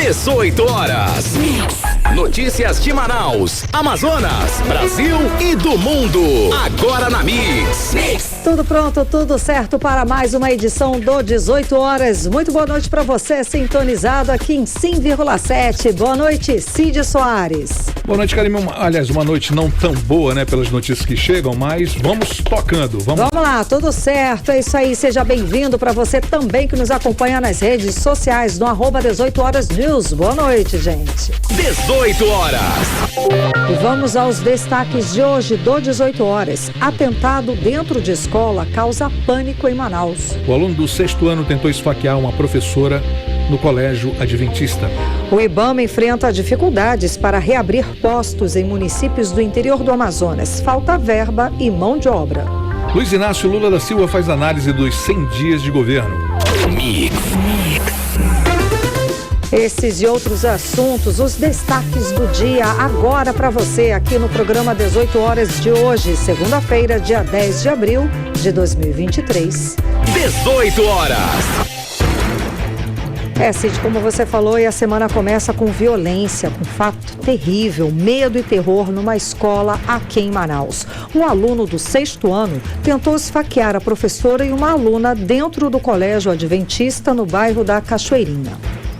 18 horas. Notícias de Manaus, Amazonas, Brasil e do mundo. Agora na Mix. Tudo pronto, tudo certo para mais uma edição do 18 horas. Muito boa noite para você, sintonizado aqui em 100,7. Boa noite, Cid Soares. Boa noite, Karime. Aliás, uma noite não tão boa, né, pelas notícias que chegam, mas vamos tocando. Vamos lá, tudo certo. É isso aí, seja bem-vindo para você também que nos acompanha nas redes sociais no @18 horas news. Boa noite, gente. 18 horas. E vamos aos destaques de hoje do 18 horas. Atentado dentro de escola causa pânico em Manaus. O aluno do 6º ano tentou esfaquear uma professora no colégio adventista. O IBAMA enfrenta dificuldades para reabrir postos em municípios do interior do Amazonas. Falta verba e mão de obra. Luiz Inácio Lula da Silva faz análise dos 100 dias de governo. Mix. Esses e outros assuntos, os destaques do dia agora para você aqui no programa 18 horas de hoje, segunda-feira, dia 10 de abril de 2023. 18 horas. Cid, como você falou, e a semana começa com violência, com fato terrível, medo e terror numa escola aqui em Manaus. Um aluno do 6º ano tentou esfaquear a professora e uma aluna dentro do colégio adventista no bairro da Cachoeirinha.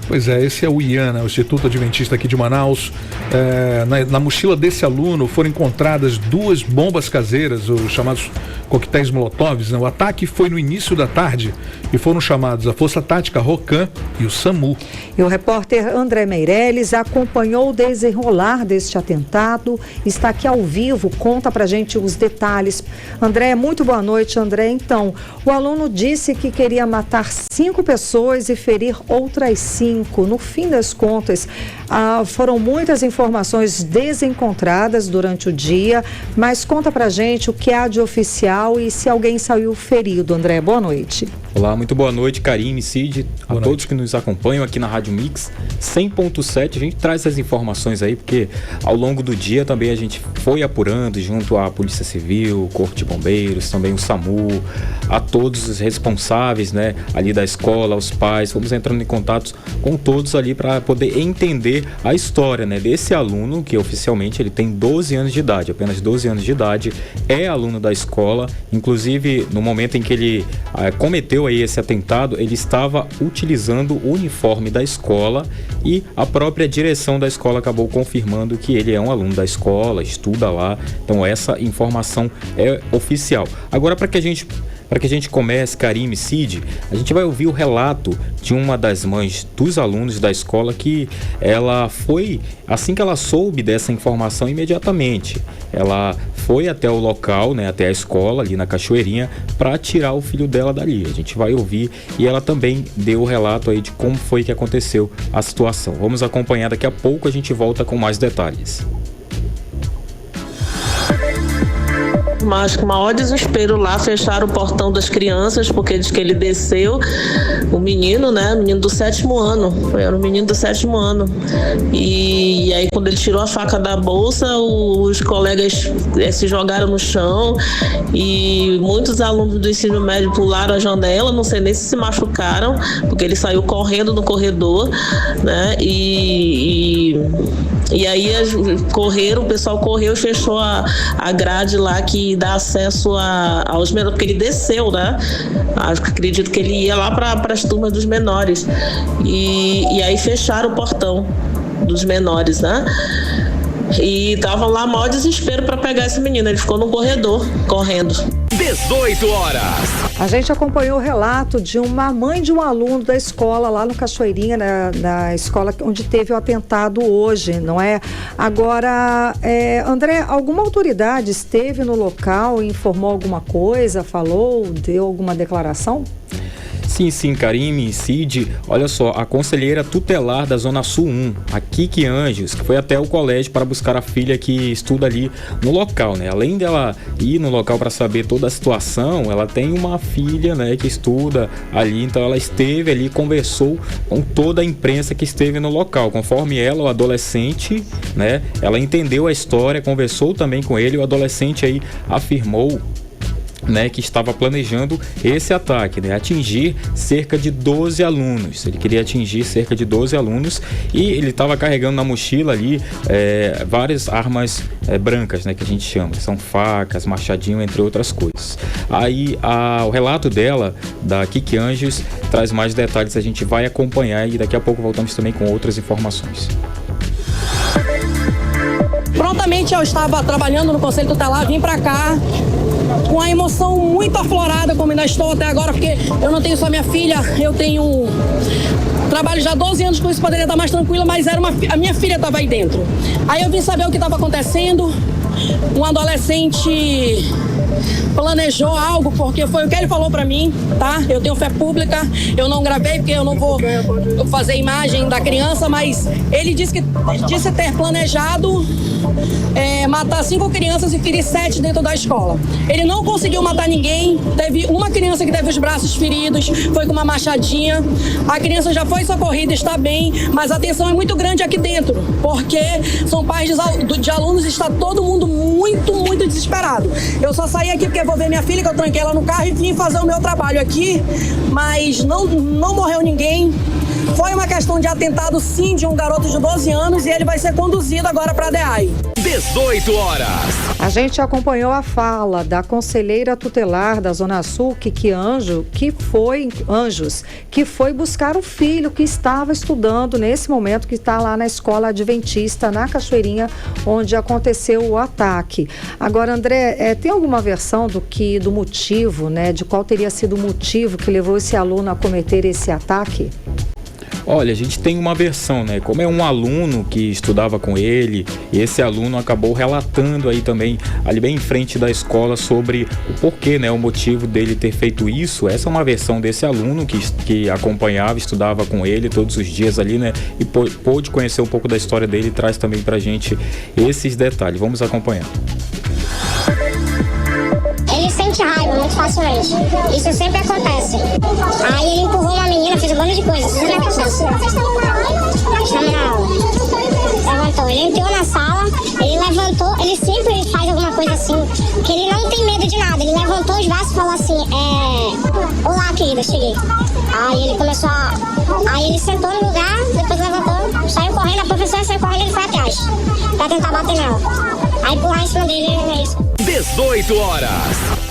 Pois é, esse é o IANA, o Instituto Adventista aqui de Manaus. Na mochila desse aluno foram encontradas 2 bombas caseiras, os chamados coquetéis Molotovs. O ataque foi no início da tarde e foram chamados a Força Tática Rocan e o SAMU. E o repórter André Meirelles acompanhou o desenrolar deste atentado, está aqui ao vivo, conta pra gente os detalhes. André, muito boa noite, André. Então, o aluno disse que queria matar 5 pessoas e ferir outras 5. No fim das contas, foram muitas informações desencontradas durante o dia, mas conta pra gente o que há de oficial e se alguém saiu ferido. André, boa noite. Olá, muito boa noite, Karime, Cid, a todos que nos acompanham aqui na Rádio Mix 100.7. A gente traz essas informações aí porque ao longo do dia também a gente foi apurando junto à Polícia Civil, o Corpo de Bombeiros, também o SAMU, a todos os responsáveis, né, ali da escola, os pais. Fomos entrando em contato com todos ali para poder entender a história, né, desse aluno que oficialmente ele tem 12 anos de idade, apenas 12 anos de idade, é aluno da escola. Inclusive, no momento em que ele cometeu aí esse atentado, ele estava utilizando o uniforme da escola e a própria direção da escola acabou confirmando que ele é um aluno da escola, estuda lá. Então essa informação é oficial. Agora, para que a gente comece, Karime, Cid, a gente vai ouvir o relato de uma das mães dos alunos da escola que ela foi, assim que ela soube dessa informação, imediatamente ela foi até o local, né, até a escola ali na Cachoeirinha para tirar o filho dela dali. A gente vai ouvir e ela também deu o relato aí de como foi que aconteceu a situação. Vamos acompanhar, daqui a pouco a gente volta com mais detalhes. Mas com o maior desespero lá, fecharam o portão das crianças, porque diz que ele desceu, o menino, né, o menino do 7º ano, era o menino do 7º ano, e aí quando ele tirou a faca da bolsa, os colegas se jogaram no chão, e muitos alunos do ensino médio pularam a janela, não sei nem se machucaram, porque ele saiu correndo no corredor, né, e aí o pessoal correu e fechou a grade lá que dá acesso aos menores, porque ele desceu, né? Acredito que ele ia lá para as turmas dos menores. E aí fecharam o portão dos menores, né? E tava lá maior desespero para pegar esse menino. Ele ficou no corredor, correndo. 18 horas. A gente acompanhou o relato de uma mãe de um aluno da escola lá no Cachoeirinha, na escola onde teve o atentado hoje, não é? Agora, André, alguma autoridade esteve no local, informou alguma coisa, falou, deu alguma declaração? Sim, Karime, Cid, olha só, a conselheira tutelar da Zona Sul 1, a Kiki Anjos, que foi até o colégio para buscar a filha que estuda ali no local, né? Além dela ir no local para saber toda a situação, ela tem uma filha, né, que estuda ali, então ela esteve ali, conversou com toda a imprensa que esteve no local. Conforme ela, o adolescente, né, ela entendeu a história, conversou também com ele, o adolescente aí afirmou né, que estava planejando esse ataque, né, atingir cerca de 12 alunos. Ele queria atingir cerca de 12 alunos e ele estava carregando na mochila ali várias armas brancas, né, que a gente chama, são facas, machadinho, entre outras coisas. Aí o relato dela, da Kiki Anjos, traz mais detalhes, a gente vai acompanhar e daqui a pouco voltamos também com outras informações. Prontamente eu estava trabalhando no Conselho Tutelar, vim para cá com a emoção muito aflorada, como ainda estou até agora, porque eu não tenho só minha filha, eu tenho... Trabalho já há 12 anos com isso, poderia estar mais tranquila, mas a minha filha estava aí dentro. Aí eu vim saber o que estava acontecendo, um adolescente planejou algo, porque foi o que ele falou pra mim, tá? Eu tenho fé pública, eu não gravei porque eu não vou fazer imagem da criança, mas ele disse ter planejado matar 5 crianças e ferir 7 dentro da escola. Ele não conseguiu matar ninguém, teve uma criança que teve os braços feridos, foi com uma machadinha, a criança já foi socorrida, está bem, mas a tensão é muito grande aqui dentro, porque são pais de alunos e está todo mundo muito, muito desesperado. Eu só saí aqui porque vou ver minha filha, que eu tranquei ela no carro e vim fazer o meu trabalho aqui, mas não morreu ninguém. Foi uma questão de atentado, sim, de um garoto de 12 anos e ele vai ser conduzido agora para a DEAI. 18 horas. A gente acompanhou a fala da conselheira tutelar da Zona Sul, Kiki Anjos, que foi buscar o filho que estava estudando nesse momento, que está lá na escola adventista, na Cachoeirinha, onde aconteceu o ataque. Agora, André, tem alguma versão do motivo, né, de qual teria sido o motivo que levou esse aluno a cometer esse ataque? Olha, a gente tem uma versão, né? Como é um aluno que estudava com ele, esse aluno acabou relatando aí também, ali bem em frente da escola, sobre o porquê, né? O motivo dele ter feito isso. Essa é uma versão desse aluno que acompanhava, estudava com ele todos os dias ali, né? E pôde conhecer um pouco da história dele e traz também pra gente esses detalhes. Vamos acompanhar. Ele sente raiva muito facilmente. Isso sempre acontece. Aí ele empurrou uma menina, fez um monte de coisa. Isso sempre acontece. Estamos na aula. Levantou. Ele entrou na sala, ele levantou, ele sempre faz alguma coisa assim, que ele não tem medo de nada. Ele levantou os braços e falou assim, olá, querida, cheguei. Aí ele começou Aí ele sentou no lugar, depois levantou, saiu correndo, a professora saiu correndo e ele foi atrás, pra tentar bater nela. Aí empurrar em cima dele, é isso. 18 horas.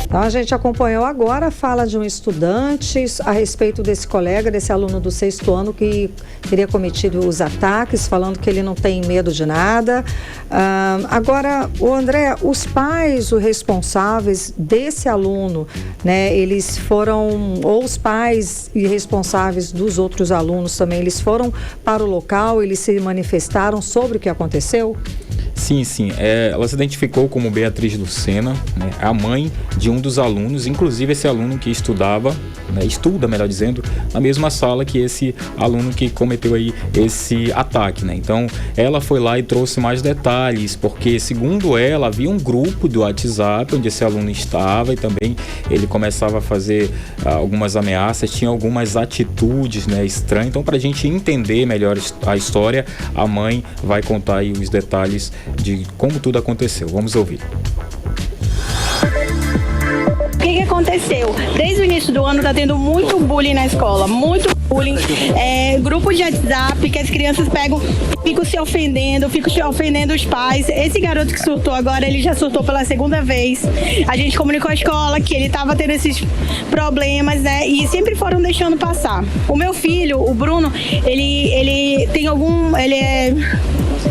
Então a gente acompanhou agora a fala de um estudante a respeito desse colega, desse aluno do 6º ano que teria cometido os ataques, falando que ele não tem medo de nada. Agora, o André, os pais, os responsáveis desse aluno, né, eles foram, ou os pais e responsáveis dos outros alunos também, eles foram para o local, eles se manifestaram sobre o que aconteceu? Sim. Ela se identificou como Beatriz Lucena, né, a mãe de um dos alunos, inclusive esse aluno que estudava, né, estuda, melhor dizendo, na mesma sala que esse aluno que cometeu aí esse ataque, né? Então, ela foi lá e trouxe mais detalhes, porque, segundo ela, havia um grupo do WhatsApp onde esse aluno estava e também ele começava a fazer algumas ameaças, tinha algumas atitudes, né, estranhas. Então, para a gente entender melhor a história, a mãe vai contar aí os detalhes de como tudo aconteceu. Vamos ouvir. O que aconteceu? Desde o início do ano tá tendo muito bullying na escola, muito bullying, grupo de WhatsApp que as crianças pegam, ficam se ofendendo os pais. Esse garoto que surtou agora, ele já surtou pela 2ª vez. A gente comunicou à escola que ele tava tendo esses problemas, né? E sempre foram deixando passar. O meu filho, o Bruno, ele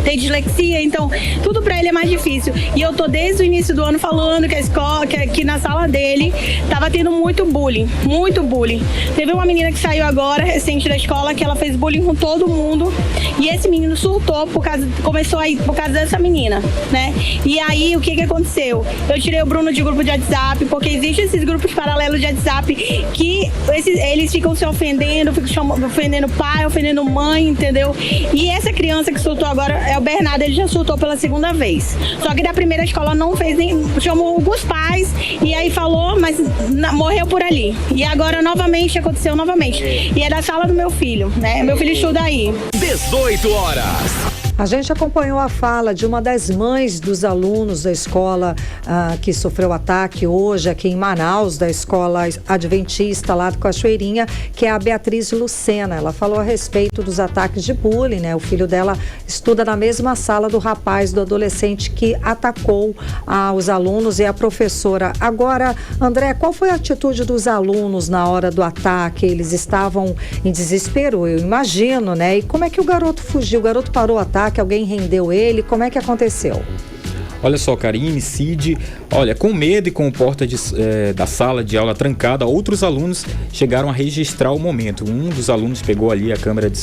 tem dislexia, então tudo pra ele é mais difícil. E eu tô desde o início do ano falando que a escola, que na sala dele tava tendo muito bullying. Teve uma menina que saiu agora, recente da escola, que ela fez bullying com todo mundo. E esse menino surtou por causa dessa menina, né? E aí, o que aconteceu? Eu tirei o Bruno de grupo de WhatsApp, porque existem esses grupos paralelos de WhatsApp que eles ficam se ofendendo, ofendendo pai, ofendendo mãe, entendeu? E essa criança que surtou agora é o Bernardo, ele já surtou pela 2ª vez. Só que da primeira escola não fez nem... Chamou alguns pais e aí falou, mas morreu por ali. E agora aconteceu novamente. E é da sala do meu filho, né? Meu filho estuda aí. 18 horas. A gente acompanhou a fala de uma das mães dos alunos da escola que sofreu ataque hoje aqui em Manaus, da escola adventista lá do Cachoeirinha, que é a Beatriz Lucena. Ela falou a respeito dos ataques de bullying, né? O filho dela estuda na mesma sala do rapaz, do adolescente que atacou os alunos e a professora. Agora, André, qual foi a atitude dos alunos na hora do ataque? Eles estavam em desespero, eu imagino, né? E como é que o garoto fugiu? O garoto parou o ataque? Que alguém rendeu ele? Como é que aconteceu? Olha só, Karine, Cid, olha, com medo e com a porta da sala de aula trancada, outros alunos chegaram a registrar o momento. Um dos alunos pegou ali a câmera do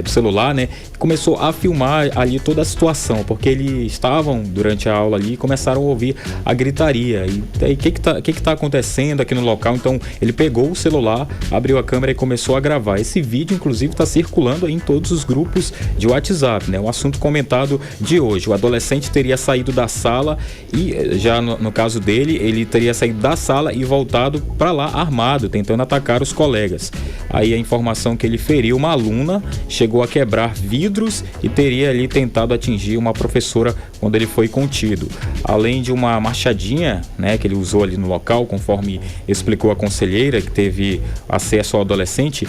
celular, né, e começou a filmar ali toda a situação, porque eles estavam durante a aula ali e começaram a ouvir a gritaria. E aí, o que tá acontecendo aqui no local? Então, ele pegou o celular, abriu a câmera e começou a gravar. Esse vídeo, inclusive, está circulando aí em todos os grupos de WhatsApp, né, o assunto comentado de hoje. O adolescente teria saído da sala e já no caso dele, ele teria saído da sala e voltado para lá armado, tentando atacar os colegas. Aí a informação que ele feriu uma aluna, chegou a quebrar vidros e teria ali tentado atingir uma professora quando ele foi contido. Além de uma machadinha, né, que ele usou ali no local, conforme explicou a conselheira que teve acesso ao adolescente,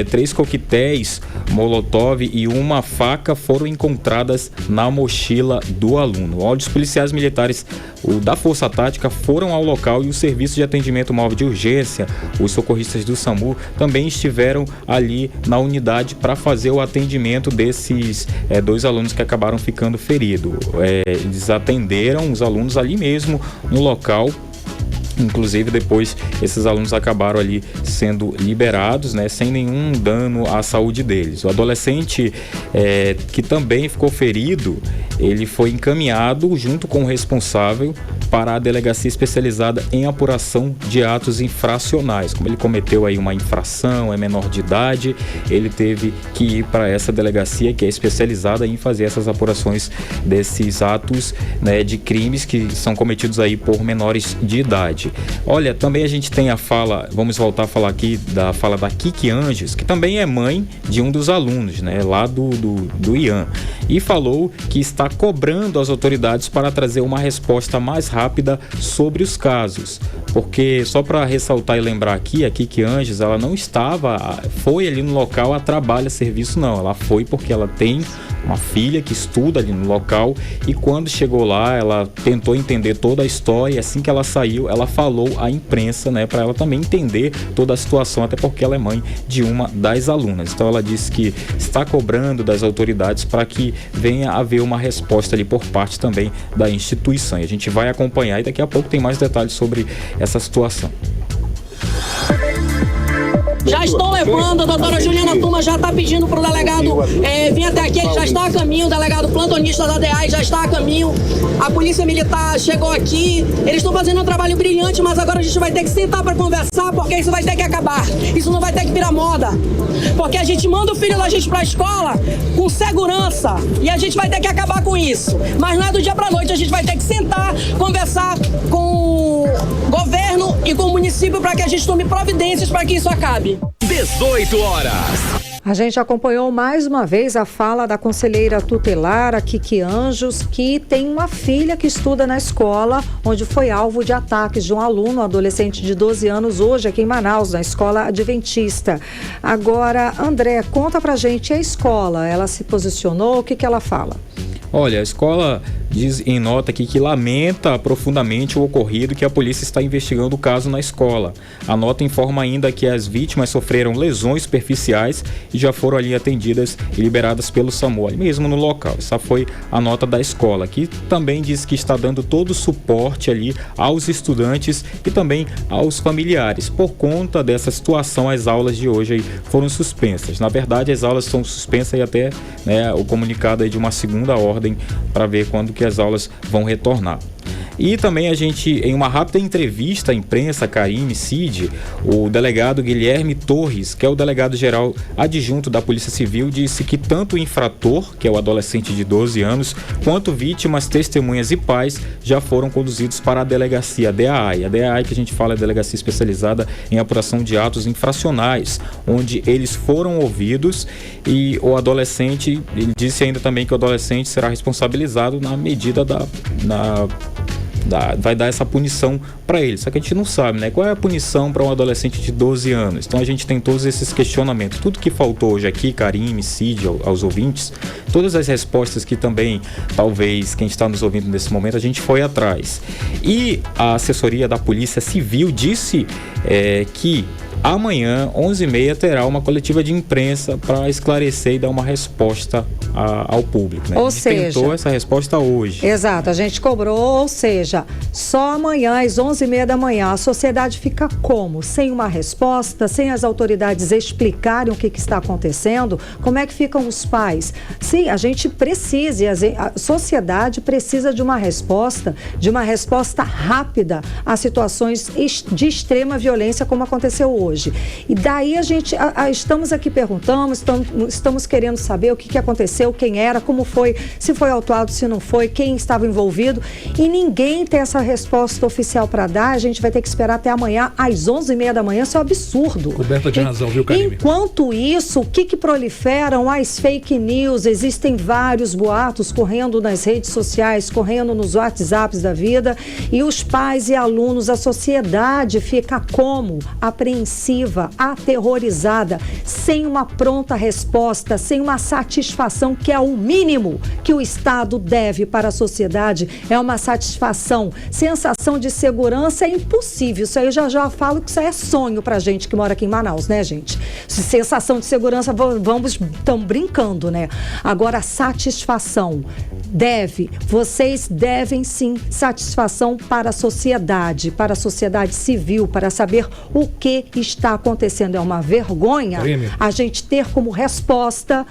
3 coquetéis Molotov e uma faca foram encontradas na mochila do aluno. Os policiais militares da Força Tática foram ao local e o Serviço de Atendimento Móvel de Urgência, os socorristas do SAMU, também estiveram ali na unidade para fazer o atendimento desses 2 alunos que acabaram ficando feridos. Eles atenderam os alunos ali mesmo no local. Inclusive, depois, esses alunos acabaram ali sendo liberados, né, sem nenhum dano à saúde deles. O adolescente que também ficou ferido, ele foi encaminhado junto com o responsável para a delegacia especializada em apuração de atos infracionais. Como ele cometeu aí uma infração, é menor de idade, ele teve que ir para essa delegacia que é especializada em fazer essas apurações desses atos, né, de crimes que são cometidos aí por menores de idade. Olha, também a gente tem a fala, vamos voltar a falar aqui da fala da Kiki Anjos, que também é mãe de um dos alunos, né, lá do Ian, e falou que está cobrando as autoridades para trazer uma resposta mais rápida sobre os casos, porque só para ressaltar e lembrar aqui, a Kiki Anjos, ela não foi ali no local a trabalho, a serviço, não, ela foi porque ela tem uma filha que estuda ali no local e quando chegou lá, ela tentou entender toda a história e assim que ela saiu, ela falou à imprensa, né, para ela também entender toda a situação, até porque ela é mãe de uma das alunas. Então ela disse que está cobrando das autoridades para que venha haver uma resposta ali por parte também da instituição. E a gente vai acompanhar e daqui a pouco tem mais detalhes sobre essa situação. Já estão levando, a doutora Juliana Tuma já está pedindo para o delegado vir até aqui, ele já está a caminho, o delegado plantonista da DEAI já está a caminho, a polícia militar chegou aqui, eles estão fazendo um trabalho brilhante, mas agora a gente vai ter que sentar para conversar, porque isso vai ter que acabar, isso não vai ter que virar moda, porque a gente manda o filho da gente para a escola com segurança e a gente vai ter que acabar com isso, mas não é do dia para a noite, a gente vai ter que sentar, conversar com o governo e com o município para que a gente tome providências para que isso acabe. 18 horas. A gente acompanhou mais uma vez a fala da conselheira tutelar, a Kiki Anjos, que tem uma filha que estuda na escola, onde foi alvo de ataques de um aluno, um adolescente de 12 anos, hoje aqui em Manaus, na escola adventista. Agora, André, conta pra gente a escola, ela se posicionou, o que ela fala? Olha, a escola diz em nota aqui que lamenta profundamente o ocorrido, que a polícia está investigando o caso na escola. A nota informa ainda que as vítimas sofreram lesões superficiais e já foram ali atendidas e liberadas pelo SAMU, ali mesmo no local. Essa foi a nota da escola, que também diz que está dando todo o suporte ali aos estudantes e também aos familiares. Por conta dessa situação, as aulas de hoje aí foram suspensas. Na verdade, as aulas são suspensas e até, né, o comunicado aí de uma segunda ordem para ver quando que as aulas vão retornar. E também a gente, em uma rápida entrevista à imprensa, Karime, Cid, o delegado Guilherme Torres, que é o delegado-geral adjunto da Polícia Civil, disse que tanto o infrator, que é o adolescente de 12 anos, quanto vítimas, testemunhas e pais já foram conduzidos para a delegacia DAI. A DAI, que a gente fala, é a Delegacia Especializada em Apuração de Atos Infracionais, onde eles foram ouvidos, e o adolescente, ele disse ainda também que o adolescente será responsabilizado na medida vai dar essa punição para ele. Só que a gente não sabe, né? Qual é a punição para um adolescente de 12 anos? Então a gente tem todos esses questionamentos. Tudo que faltou hoje aqui, Karime, Cid, aos ouvintes, todas as respostas que também, talvez, quem está nos ouvindo nesse momento, a gente foi atrás. E a assessoria da Polícia Civil disse que amanhã, 11h30, terá uma coletiva de imprensa para esclarecer e dar uma resposta ao público, né? Ou a gente seja, tentou essa resposta hoje. Exato, a gente cobrou, ou seja, só amanhã, às 11h30 da manhã, a sociedade fica como? Sem uma resposta, sem as autoridades explicarem o que está acontecendo, como é que ficam os pais? Sim, a gente precisa, a sociedade precisa de uma resposta rápida a situações de extrema violência, como aconteceu hoje. E daí a gente estamos aqui perguntando, estamos querendo saber o que aconteceu, quem era, como foi, se foi autuado, se não foi, quem estava envolvido, e ninguém tem essa resposta oficial para dar. A gente vai ter que esperar até amanhã às 11h30 da manhã. Isso é um absurdo. Coberta de razão, viu, Karime? Enquanto isso, o que proliferam? As fake news. Existem vários boatos correndo nas redes sociais, correndo nos WhatsApps da vida, e os pais e alunos, a sociedade fica como? Apreensiva, aterrorizada, sem uma pronta resposta, sem uma satisfação, que é o mínimo que o Estado deve para a sociedade. É uma satisfação. Sensação de segurança é impossível. Isso aí eu já falo que isso aí é sonho pra gente que mora aqui em Manaus, né, gente? Sensação de segurança, estamos brincando, né? Agora, satisfação. Vocês devem sim satisfação para a sociedade civil, para saber o que está acontecendo. É uma vergonha a gente ter como resposta: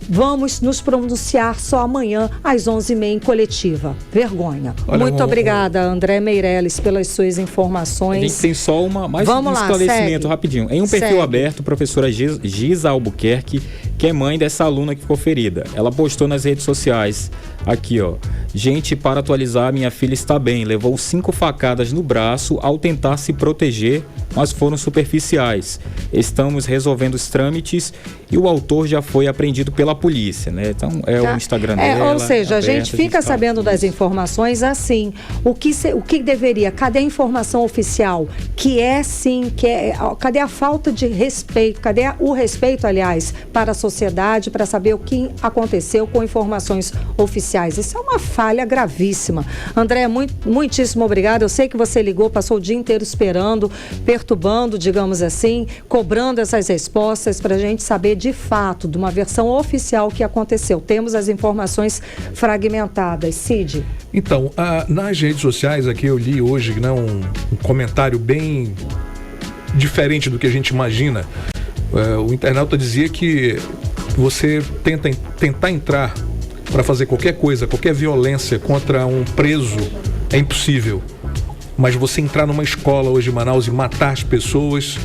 vamos nos pronunciar só amanhã às 11h30 em coletiva. Vergonha. Muito obrigada, André Meirelles, pelas suas informações. A gente tem só mais um esclarecimento rapidinho. Em um perfil aberto, a professora Giza Albuquerque, que é mãe dessa aluna que ficou ferida, ela postou nas redes sociais, aqui ó: gente, para atualizar, minha filha está bem, levou 5 facadas no braço ao tentar se proteger, mas foram superficiais. Estamos resolvendo os trâmites e o autor já foi apreendido pela polícia, né? Então o Instagram dela. Ou seja, a gente fica sabendo das informações assim. O que deveria? Cadê a informação oficial? Cadê a falta de respeito? Cadê o respeito, aliás, para a sociedade, para saber o que aconteceu com informações oficiais? Isso é uma falha gravíssima. André, muitíssimo obrigado. Eu sei que você ligou, passou o dia inteiro esperando, perturbando, digamos assim, cobrando essas respostas para a gente saber de fato, de uma versão oficial, o que aconteceu. Temos as informações fragmentadas. Cid? Então, nas redes sociais aqui eu li hoje, né, um comentário bem diferente do que a gente imagina. O internauta dizia que você tentar entrar para fazer qualquer coisa, qualquer violência contra um preso é impossível. Mas você entrar numa escola hoje em Manaus e matar as pessoas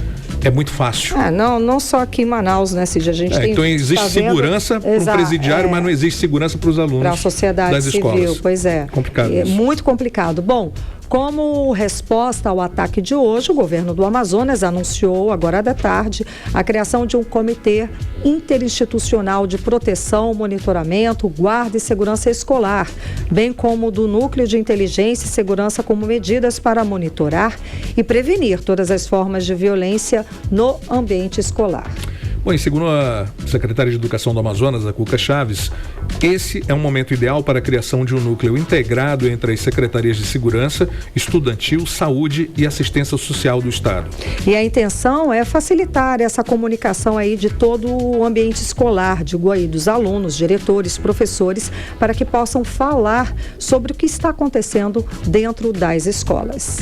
é muito fácil. Não só aqui em Manaus, né, Cid? A gente tem, então existe segurança para o presidiário, mas não existe segurança para os alunos, para a sociedade das civil. Escolas. Pois é. Complicado isso. Muito complicado. Bom, como resposta ao ataque de hoje, o governo do Amazonas anunciou, agora da tarde, a criação de um comitê interinstitucional de proteção, monitoramento, guarda e segurança escolar, bem como do Núcleo de Inteligência e Segurança, como medidas para monitorar e prevenir todas as formas de violência no ambiente escolar. Bom, e segundo a secretária de Educação do Amazonas, a Cuca Chaves, esse é um momento ideal para a criação de um núcleo integrado entre as secretarias de segurança, estudantil, saúde e assistência social do Estado. E a intenção é facilitar essa comunicação aí de todo o ambiente escolar, digo aí, dos alunos, diretores, professores, para que possam falar sobre o que está acontecendo dentro das escolas.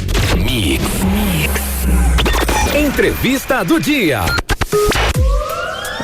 Entrevista do dia.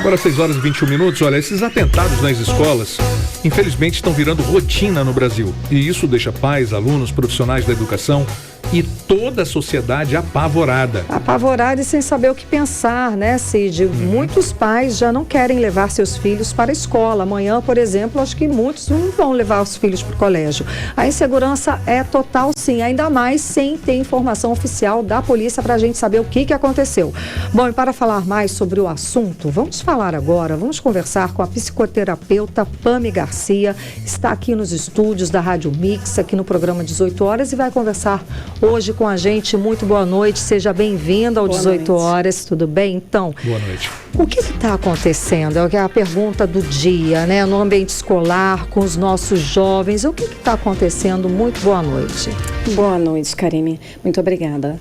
Agora 6h21. Olha, esses atentados nas escolas, infelizmente, estão virando rotina no Brasil. E isso deixa pais, alunos, profissionais da educação e toda a sociedade apavorada. Apavorada e sem saber o que pensar, né, Cid? Muitos pais já não querem levar seus filhos para a escola. Amanhã, por exemplo, acho que muitos não vão levar os filhos para o colégio. A insegurança é total, sim, ainda mais sem ter informação oficial da polícia para a gente saber o que aconteceu. Bom, e para falar mais sobre o assunto, vamos conversar com a psicoterapeuta Pami Garcia, está aqui nos estúdios da Rádio Mix, aqui no programa 18 horas, e vai conversar hoje com a gente. Muito boa noite, seja bem-vinda ao 18 horas, tudo bem? Então, boa noite. O que está acontecendo? É a pergunta do dia, né? No ambiente escolar, com os nossos jovens, o que está acontecendo? Muito boa noite. Boa noite, Karime. Muito obrigada.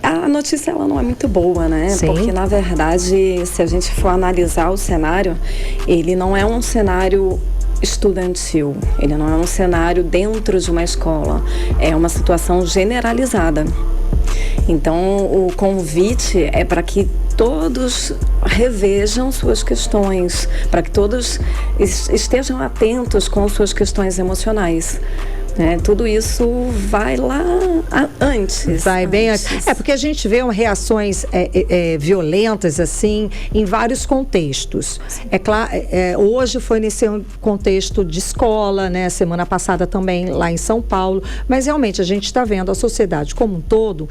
A notícia ela não é muito boa, né? Sim. Porque, na verdade, se a gente for analisar o cenário, ele não é um cenário estudantil, ele não é um cenário dentro de uma escola, é uma situação generalizada. Então, o convite é para que todos revejam suas questões, para que todos estejam atentos com suas questões emocionais. Tudo isso vai lá antes. Vai bem antes. Porque a gente vê reações violentas, assim, em vários contextos. É claro, hoje foi nesse contexto de escola, né? Semana passada também lá em São Paulo. Mas realmente a gente está vendo a sociedade como um todo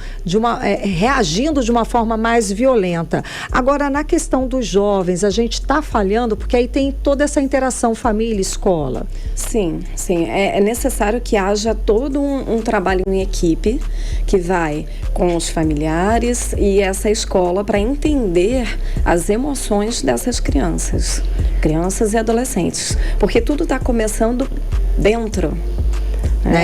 reagindo de uma forma mais violenta. Agora, na questão dos jovens, a gente está falhando porque aí tem toda essa interação família-escola. Sim. É necessário que haja todo um trabalho em equipe que vai com os familiares e essa escola para entender as emoções dessas crianças e adolescentes, porque tudo está começando dentro.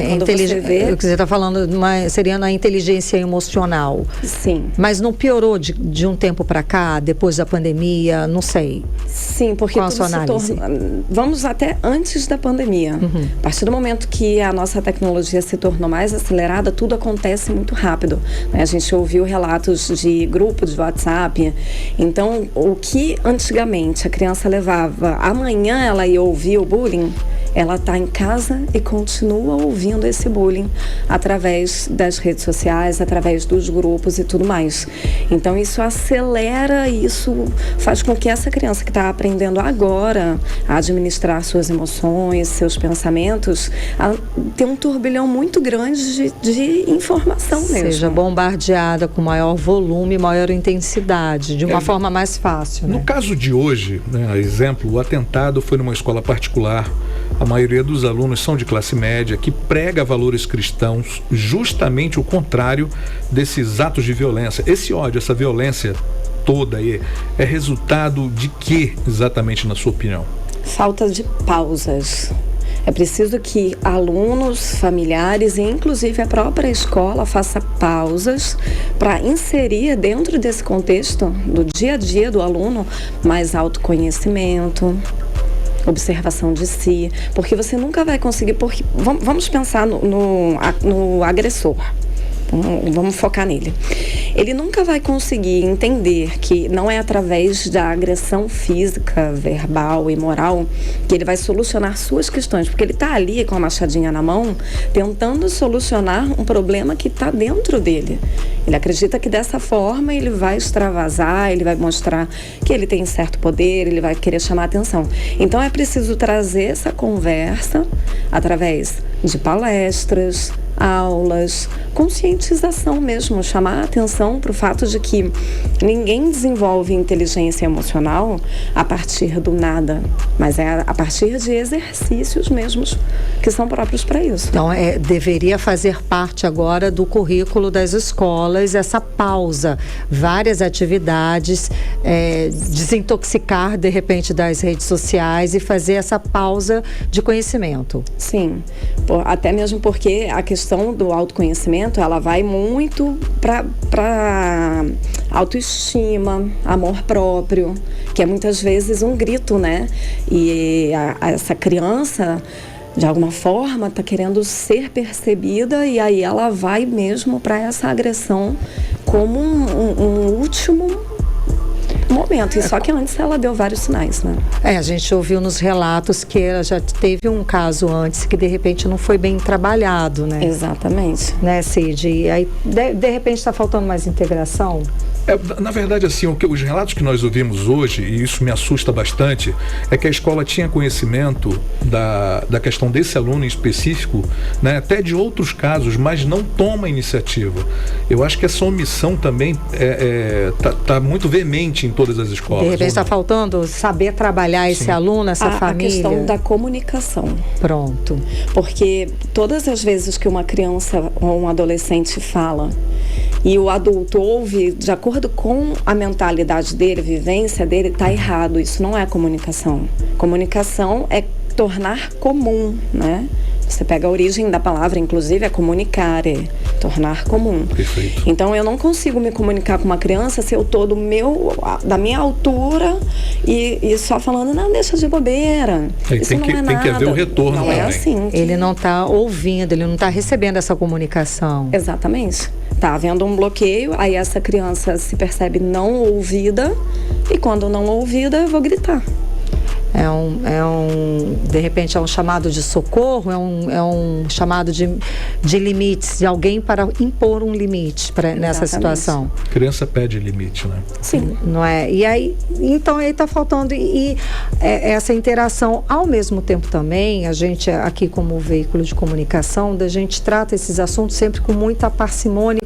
Quando você vê... O que você está falando seria na inteligência emocional. Sim. Mas não piorou de um tempo para cá, depois da pandemia, não sei. Sim, porque qual a sua análise? Vamos até antes da pandemia. A partir do momento que a nossa tecnologia se tornou mais acelerada, tudo acontece muito rápido. A gente ouviu relatos de grupos de WhatsApp. Então, o que antigamente a criança levava, amanhã ela ia ouvir o bullying, ela está em casa e continua ouvindo esse bullying através das redes sociais, através dos grupos e tudo mais. Então, isso acelera, isso faz com que essa criança que está aprendendo agora a administrar suas emoções, seus pensamentos, tenha um turbilhão muito grande de informação mesmo. Seja bombardeada com maior volume, maior intensidade, de uma forma mais fácil. No caso de hoje, exemplo, o atentado foi numa escola particular. A maioria dos alunos são de classe média, que prega valores cristãos, justamente o contrário desses atos de violência. Esse ódio, essa violência toda aí, é resultado de quê, exatamente, na sua opinião? Falta de pausas. É preciso que alunos, familiares e inclusive a própria escola faça pausas para inserir dentro desse contexto do dia a dia do aluno mais autoconhecimento, observação de si, porque você nunca vai conseguir, porque vamos pensar no agressor. Vamos focar nele. Ele nunca vai conseguir entender que não é através da agressão física, verbal e moral que ele vai solucionar suas questões, porque ele está ali com a machadinha na mão tentando solucionar um problema que está dentro dele. Ele acredita que dessa forma ele vai extravasar, ele vai mostrar que ele tem certo poder, ele vai querer chamar atenção. Então é preciso trazer essa conversa através de palestras, aulas, conscientização mesmo, chamar a atenção para o fato de que ninguém desenvolve inteligência emocional a partir do nada, mas é a partir de exercícios mesmos que são próprios para isso. Então, deveria fazer parte agora do currículo das escolas essa pausa, várias atividades, desintoxicar de repente das redes sociais e fazer essa pausa de conhecimento. Sim, até mesmo porque a questão do autoconhecimento, ela vai muito para autoestima, amor próprio, que é muitas vezes um grito, né? E essa criança, de alguma forma, está querendo ser percebida e aí ela vai mesmo para essa agressão como um último momento. E só que antes ela deu vários sinais, né? A gente ouviu nos relatos que ela já teve um caso antes que de repente não foi bem trabalhado, né? Exatamente. Né, Cid? E aí, de repente está faltando mais integração? Na verdade, assim, os relatos que nós ouvimos hoje, e isso me assusta bastante, é que a escola tinha conhecimento da questão desse aluno em específico, né, até de outros casos, mas não toma iniciativa. Eu acho que essa omissão também tá muito veemente em todas as escolas. De repente está faltando saber trabalhar esse aluno, essa família. A questão da comunicação. Pronto. Porque todas as vezes que uma criança ou um adolescente fala e o adulto ouve de acordo com a mentalidade dele, a vivência dele, está errado. Isso não é comunicação. Comunicação é tornar comum, né? Você pega a origem da palavra, inclusive, é comunicare, tornar comum. Perfeito. Então, eu não consigo me comunicar com uma criança se eu estou da minha altura e só falando, não, deixa de bobeira. Isso não é nada. Tem que haver o retorno não também. É assim. Ele não está ouvindo, ele não está recebendo essa comunicação. Exatamente. Está havendo um bloqueio, aí essa criança se percebe não ouvida e quando não ouvida, eu vou gritar. De repente é um chamado de socorro, é um chamado de limites, de alguém para impor um limite nessa situação. A criança pede limite, né? Sim. Não é? E aí, então aí está faltando essa interação. Ao mesmo tempo também, a gente aqui como veículo de comunicação, a gente trata esses assuntos sempre com muita parcimônia,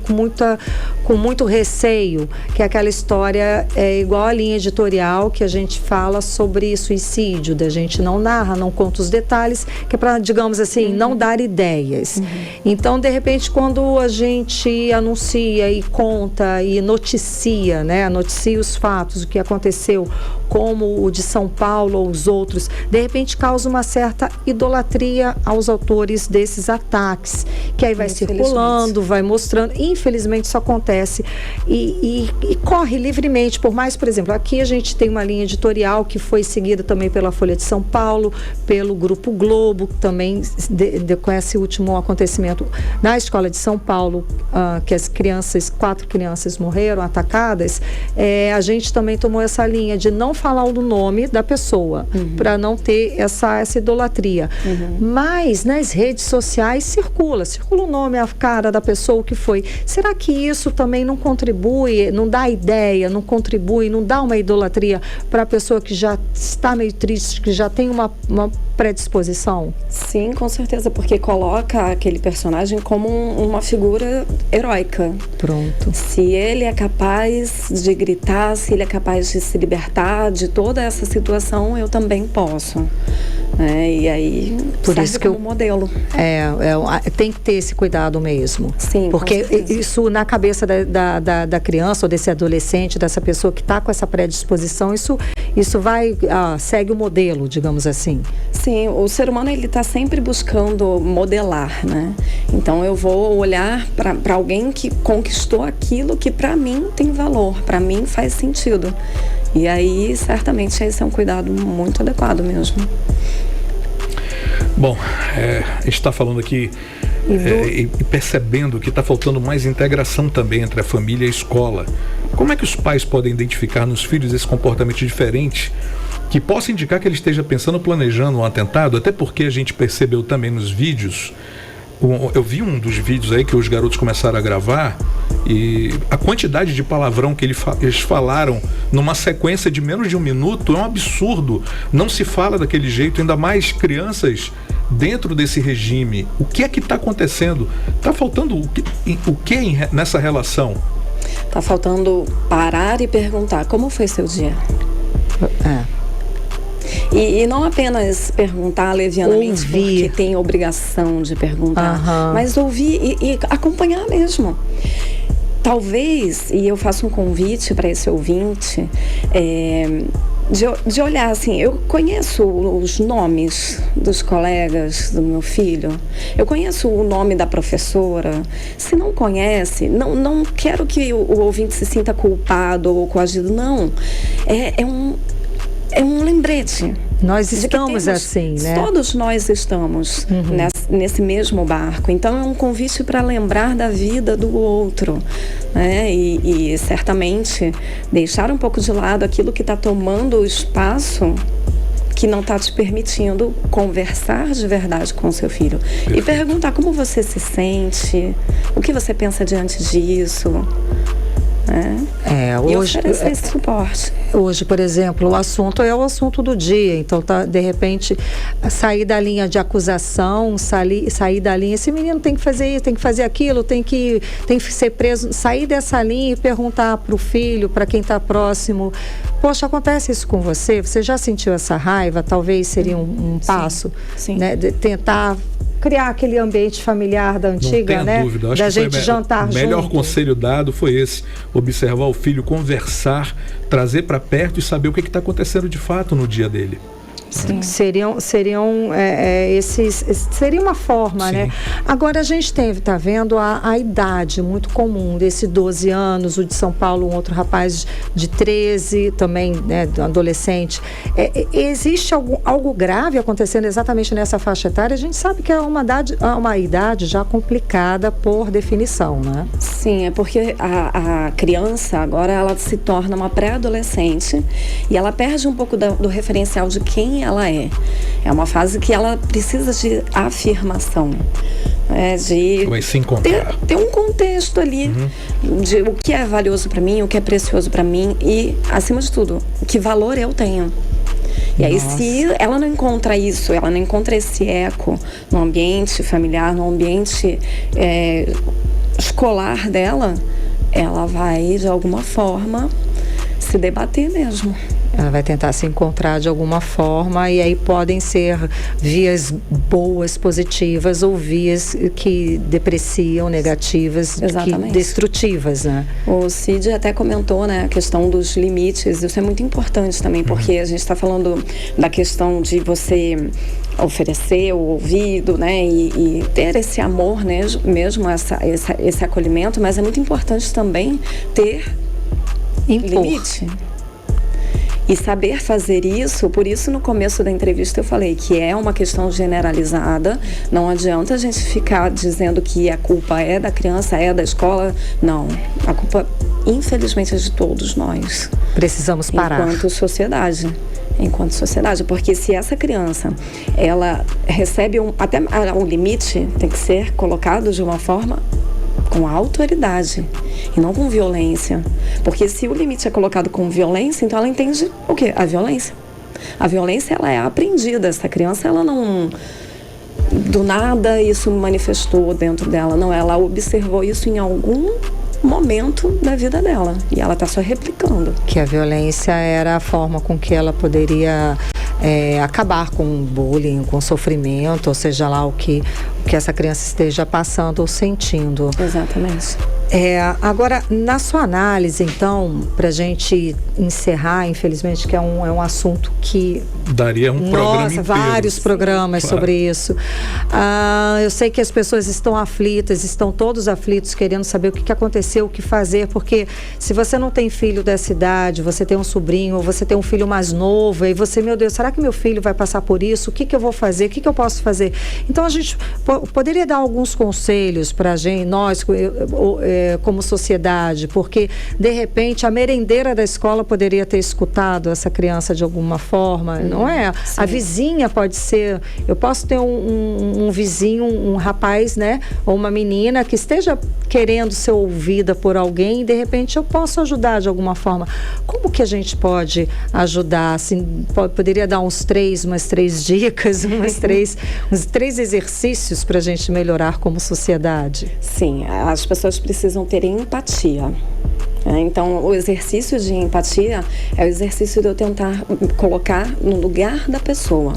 com muito receio, que é aquela história igual a linha editorial que a gente fala sobre suicídio, da gente não narra, não conta os detalhes, que é para, digamos assim, não dar ideias. Então, de repente, quando a gente anuncia e conta e noticia, né, noticia os fatos, o que aconteceu, como o de São Paulo ou os outros, de repente causa uma certa idolatria aos autores desses ataques, que aí vai circulando, vai mostrando. Infelizmente isso acontece e corre livremente, por mais, por exemplo, aqui a gente tem uma linha editorial que foi seguida também pela Folha de São Paulo, pelo Grupo Globo, que também com esse último acontecimento na escola de São Paulo, que as 4 crianças morreram atacadas, a gente também tomou essa linha de não falar o nome da pessoa, para não ter essa idolatria. Mas nas redes sociais circula o nome, a cara da pessoa, o que foi. Será que isso também não contribui, não dá ideia, não contribui, não dá uma idolatria para a pessoa que já está meio triste, que já tem uma predisposição? Sim, com certeza, porque coloca aquele personagem como uma figura heróica. Pronto. Se ele é capaz de gritar, se ele é capaz de se libertar de toda essa situação, eu também posso. E aí, por isso que como modelo. Tem que ter esse cuidado mesmo. Sim, porque isso na cabeça da criança ou desse adolescente, dessa pessoa que está com essa predisposição, isso vai, segue o modelo, digamos assim. Sim, o ser humano ele está sempre buscando modelar, né? Então eu vou olhar para alguém que conquistou aquilo que para mim tem valor, para mim faz sentido. E aí, certamente, esse é um cuidado muito adequado mesmo. Bom, a gente está falando aqui e percebendo que está faltando mais integração também entre a família e a escola. Como é que os pais podem identificar nos filhos esse comportamento diferente que possa indicar que ele esteja pensando, planejando um atentado? Até porque a gente percebeu também nos vídeos, eu vi um dos vídeos aí que os garotos começaram a gravar e a quantidade de palavrão que eles falaram numa sequência de menos de 1 minuto é um absurdo. Não se fala daquele jeito, ainda mais crianças dentro desse regime. O que é que está acontecendo? Está faltando o que nessa relação? Está faltando parar e perguntar, como foi seu dia? E não apenas perguntar levianamente, porque tem obrigação de perguntar, mas ouvir e acompanhar mesmo. Talvez, e eu faço um convite para esse ouvinte, de olhar assim, eu conheço os nomes dos colegas do meu filho, eu conheço o nome da professora. Se não conhece, não quero que o ouvinte se sinta culpado ou coagido, não. É um lembrete. Nós estamos assim, né? Todos nós estamos nesse mesmo barco. Então é um convite para lembrar da vida do outro, né? E certamente deixar um pouco de lado aquilo que está tomando o espaço que não está te permitindo conversar de verdade com o seu filho. Perfeito. E perguntar como você se sente, o que você pensa diante disso. Hoje, e oferecer esse suporte. Hoje, por exemplo, o assunto é o assunto do dia. Então, de repente, sair da linha de acusação, sair da linha, esse menino tem que fazer isso, tem que fazer aquilo, tem que ser preso, sair dessa linha e perguntar para o filho, para quem está próximo, poxa, acontece isso com você? Você já sentiu essa raiva? Talvez seria um passo, sim. Né, de tentar criar aquele ambiente familiar da antiga, né? Dúvida. Acho da que gente jantar junto. O melhor conselho dado foi esse: observar o filho, conversar, trazer para perto e saber o que está acontecendo de fato no dia dele. Sim. Seria uma forma, sim, né? Agora a gente tá vendo a idade muito comum desse 12 anos, o de São Paulo, um outro rapaz de 13, também, né, adolescente. Existe algo grave acontecendo exatamente nessa faixa etária? A gente sabe que é uma idade já complicada por definição, né? Sim, é porque a criança agora ela se torna uma pré-adolescente e ela perde um pouco do referencial de quem ela é. É uma fase que ela precisa de afirmação, de vai se encontrar. Ter um contexto ali de o que é valioso para mim, o que é precioso para mim e, acima de tudo, que valor eu tenho. E aí, se ela não encontra isso, ela não encontra esse eco no ambiente familiar, no ambiente escolar dela, ela vai, de alguma forma, se debater mesmo. Ela vai tentar se encontrar de alguma forma e aí podem ser vias boas, positivas ou vias que depreciam, negativas, que destrutivas, né? O Cid até comentou, né, a questão dos limites. Isso é muito importante também, porque a gente está falando da questão de você oferecer o ouvido, né, e ter esse amor, né, mesmo esse acolhimento, mas é muito importante também ter limite. E saber fazer isso, por isso no começo da entrevista eu falei que é uma questão generalizada, não adianta a gente ficar dizendo que a culpa é da criança, é da escola, não. A culpa, infelizmente, é de todos nós. Precisamos parar. Enquanto sociedade, porque se essa criança, ela recebe até um limite, tem que ser colocado de uma forma com autoridade e não com violência, porque se o limite é colocado com violência, então ela entende o quê? A violência. A violência, ela é aprendida. Essa criança, ela não, do nada isso manifestou dentro dela, não, ela observou isso em algum momento da vida dela e ela está só replicando. Que a violência era a forma com que ela poderia acabar com o bullying, com o sofrimento, ou seja lá o que essa criança esteja passando ou sentindo. Exatamente. Agora, na sua análise, então, para a gente encerrar, infelizmente, que é um assunto que daria um programa inteiro. Vários programas sobre isso. Eu sei que as pessoas estão aflitas, estão todos aflitos, querendo saber o que aconteceu, o que fazer, porque se você não tem filho dessa idade, você tem um sobrinho, ou você tem um filho mais novo, e você, meu Deus, será que meu filho vai passar por isso? O que eu vou fazer? O que eu posso fazer? Então, a gente poderia dar alguns conselhos para a gente, nós, como sociedade, porque, de repente, a merendeira da escola poderia ter escutado essa criança de alguma forma, não é? Sim. A vizinha pode ser, eu posso ter um vizinho, um rapaz, né, ou uma menina que esteja querendo ser ouvida por alguém e, de repente, eu posso ajudar de alguma forma. Como que a gente pode ajudar? Assim, poderia dar umas três dicas, uns três exercícios para a gente melhorar como sociedade? Sim, as pessoas precisam ter empatia. Então, o exercício de empatia é o exercício de eu tentar colocar no lugar da pessoa.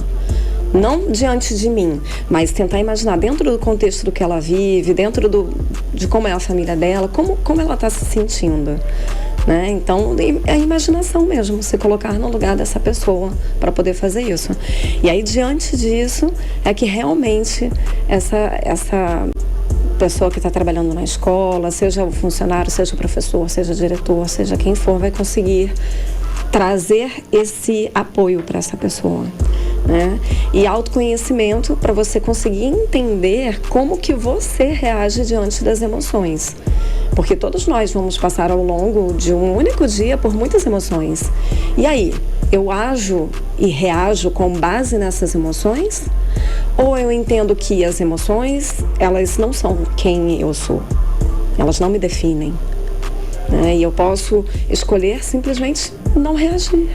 Não diante de mim, mas tentar imaginar dentro do contexto do que ela vive, dentro de como é a família dela, como ela está se sentindo. Né? Então, é a imaginação mesmo, se colocar no lugar dessa pessoa para poder fazer isso. E aí, diante disso, é que realmente essa pessoa que está trabalhando na escola, seja o funcionário, seja o professor, seja o diretor, seja quem for, vai conseguir trazer esse apoio para essa pessoa, né? E autoconhecimento para você conseguir entender como que você reage diante das emoções. Porque todos nós vamos passar ao longo de um único dia por muitas emoções. E aí, eu ajo e reajo com base nessas emoções? Ou eu entendo que as emoções, elas não são quem eu sou? Elas não me definem, né? E eu posso escolher simplesmente não reagir.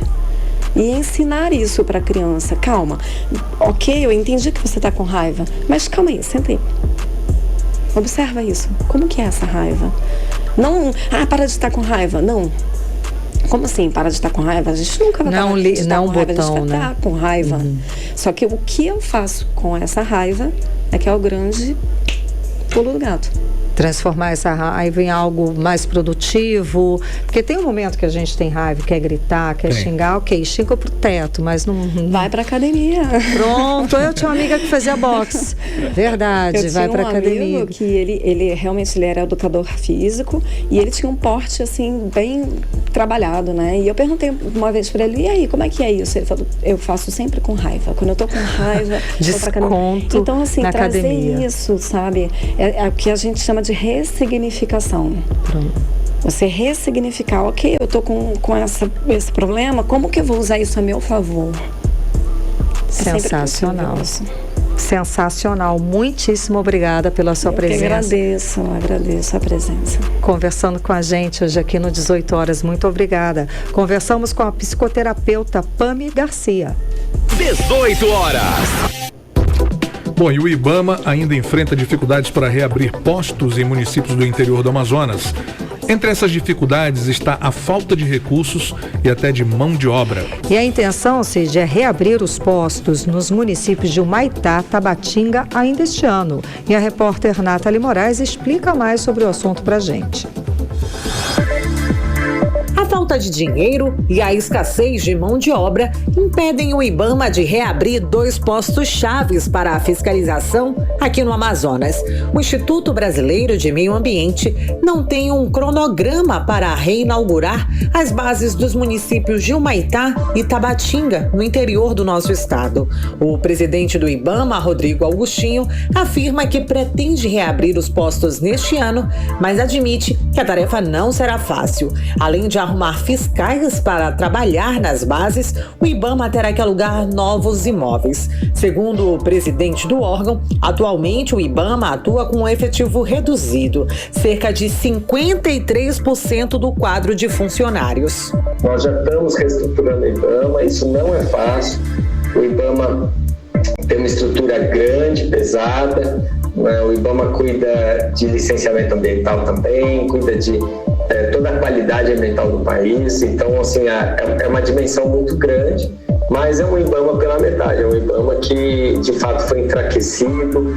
E ensinar isso para a criança. Calma, ok, eu entendi que você está com raiva, mas calma aí, senta aí. Observa isso. Como que é essa raiva? Não, para de estar com raiva. Não. Como assim, para de estar com raiva? A gente nunca vai parar de estar com raiva. A gente vai estar com raiva. Só que o que eu faço com essa raiva é que é o grande pulo do gato. Transformar essa raiva em algo mais produtivo, porque tem um momento que a gente tem raiva, quer gritar, quer xingar, ok, xinga pro teto, mas não... Vai pra academia. Pronto, eu tinha uma amiga que fazia boxe, verdade, vai pra academia. Eu tinha um amigo que ele realmente era educador físico e ele tinha um porte, assim, bem trabalhado, né? E eu perguntei uma vez pra ele, e aí, como é que é isso? Ele falou, eu faço sempre com raiva, quando eu tô com raiva, desconto. Então, assim, na trazer academia. Isso, sabe? É o que a gente chama de ressignificação. Pronto. Você ressignificar, ok, eu tô com esse problema, como que eu vou usar isso a meu favor? Sensacional. Sensacional. Muitíssimo obrigada pela sua presença. Agradeço a presença. Conversando com a gente hoje aqui no 18 horas. Muito obrigada. Conversamos com a psicoterapeuta Pami Garcia. 18 horas. Bom, e o IBAMA ainda enfrenta dificuldades para reabrir postos em municípios do interior do Amazonas. Entre essas dificuldades está a falta de recursos e até de mão de obra. E a intenção, Cid, é reabrir os postos nos municípios de Humaitá, Tabatinga ainda este ano. E a repórter Nathalie Moraes explica mais sobre o assunto para a gente. A falta de dinheiro e a escassez de mão de obra impedem o IBAMA de reabrir 2 postos chaves para a fiscalização aqui no Amazonas. O Instituto Brasileiro de Meio Ambiente não tem um cronograma para reinaugurar as bases dos municípios de Humaitá e Tabatinga, no interior do nosso estado. O presidente do IBAMA, Rodrigo Augustinho, afirma que pretende reabrir os postos neste ano, mas admite que a tarefa não será fácil. Além de arrumar fiscais para trabalhar nas bases, o IBAMA terá que alugar novos imóveis. Segundo o presidente do órgão, atualmente o IBAMA atua com um efetivo reduzido, cerca de 53% do quadro de funcionários. Nós já estamos reestruturando o IBAMA, isso não é fácil. O IBAMA tem uma estrutura grande, pesada, né? O IBAMA cuida de licenciamento ambiental também, cuida de toda a qualidade ambiental do país, então assim, é uma dimensão muito grande, mas é um IBAMA pela metade, é um IBAMA que de fato foi enfraquecido.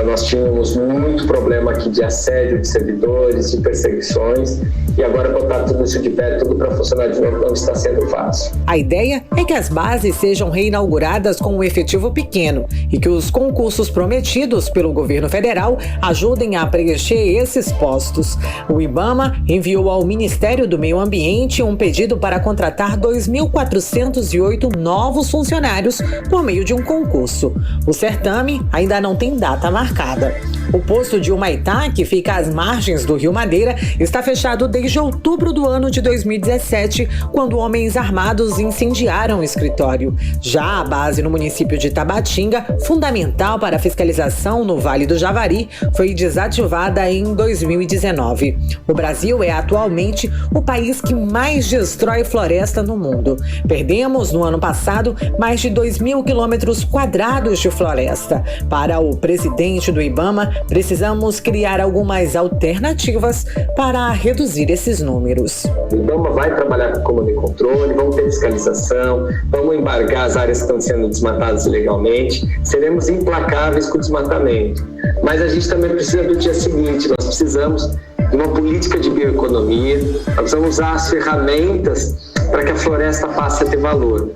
Nós tínhamos muito problema aqui de assédio de servidores, de perseguições, e agora botar tudo isso de pé, tudo para funcionar de novo, não está sendo fácil. A ideia é que as bases sejam reinauguradas com um efetivo pequeno e que os concursos prometidos pelo governo federal ajudem a preencher esses postos. O IBAMA enviou ao Ministério do Meio Ambiente um pedido para contratar 2.408 novos funcionários por meio de um concurso. O certame ainda não tem data marcada. O posto de Humaitá, que fica às margens do Rio Madeira, está fechado desde outubro do ano de 2017, quando homens armados incendiaram o escritório. Já a base no município de Tabatinga, fundamental para a fiscalização no Vale do Javari, foi desativada em 2019. O Brasil é atualmente o país que mais destrói floresta no mundo. Perdemos, no ano passado, mais de 2.000 quilômetros quadrados de floresta. Para o presidente do IBAMA, precisamos criar algumas alternativas para reduzir esses números. O IBAMA vai trabalhar com comando e controle, vamos ter fiscalização, vamos embargar as áreas que estão sendo desmatadas ilegalmente, seremos implacáveis com o desmatamento. Mas a gente também precisa do dia seguinte, nós precisamos de uma política de bioeconomia, nós precisamos usar as ferramentas para que a floresta passe a ter valor.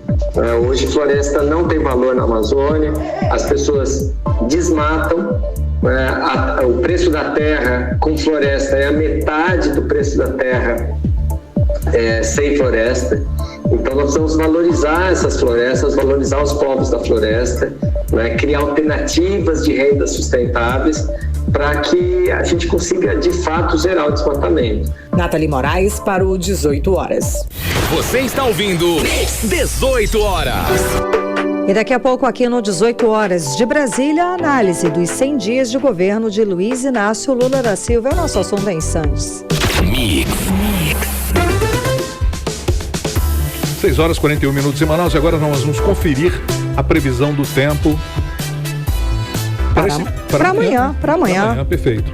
Hoje floresta não tem valor na Amazônia, as pessoas desmatam, o preço da terra com floresta é a metade do preço da terra sem floresta. Então nós precisamos valorizar essas florestas, valorizar os povos da floresta, né? Criar alternativas de renda sustentáveis para que a gente consiga de fato zerar o desmatamento. Nathalie Moraes para o 18 horas. Você está ouvindo 18 horas. E daqui a pouco aqui no 18 horas de Brasília, a análise dos 100 dias de governo de Luiz Inácio Lula da Silva. É o nosso assunto em instantes. 6 horas 41 minutos em Manaus e agora nós vamos conferir a previsão do tempo. Para amanhã. Perfeito.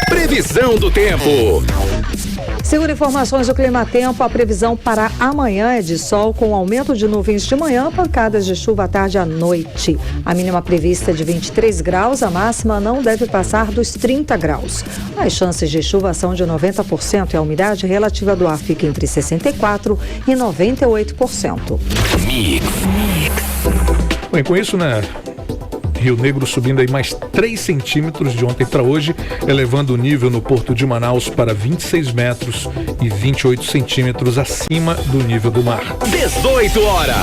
Previsão do tempo. Segundo informações do Climatempo, a previsão para amanhã é de sol com aumento de nuvens de manhã, pancadas de chuva à tarde e à noite. A mínima prevista é de 23 graus, a máxima não deve passar dos 30 graus. As chances de chuva são de 90% e a umidade relativa do ar fica entre 64% e 98%. Bem, com isso, né? Rio Negro subindo aí mais 3 centímetros de ontem para hoje, elevando o nível no Porto de Manaus para 26 metros e 28 centímetros acima do nível do mar. 18 horas.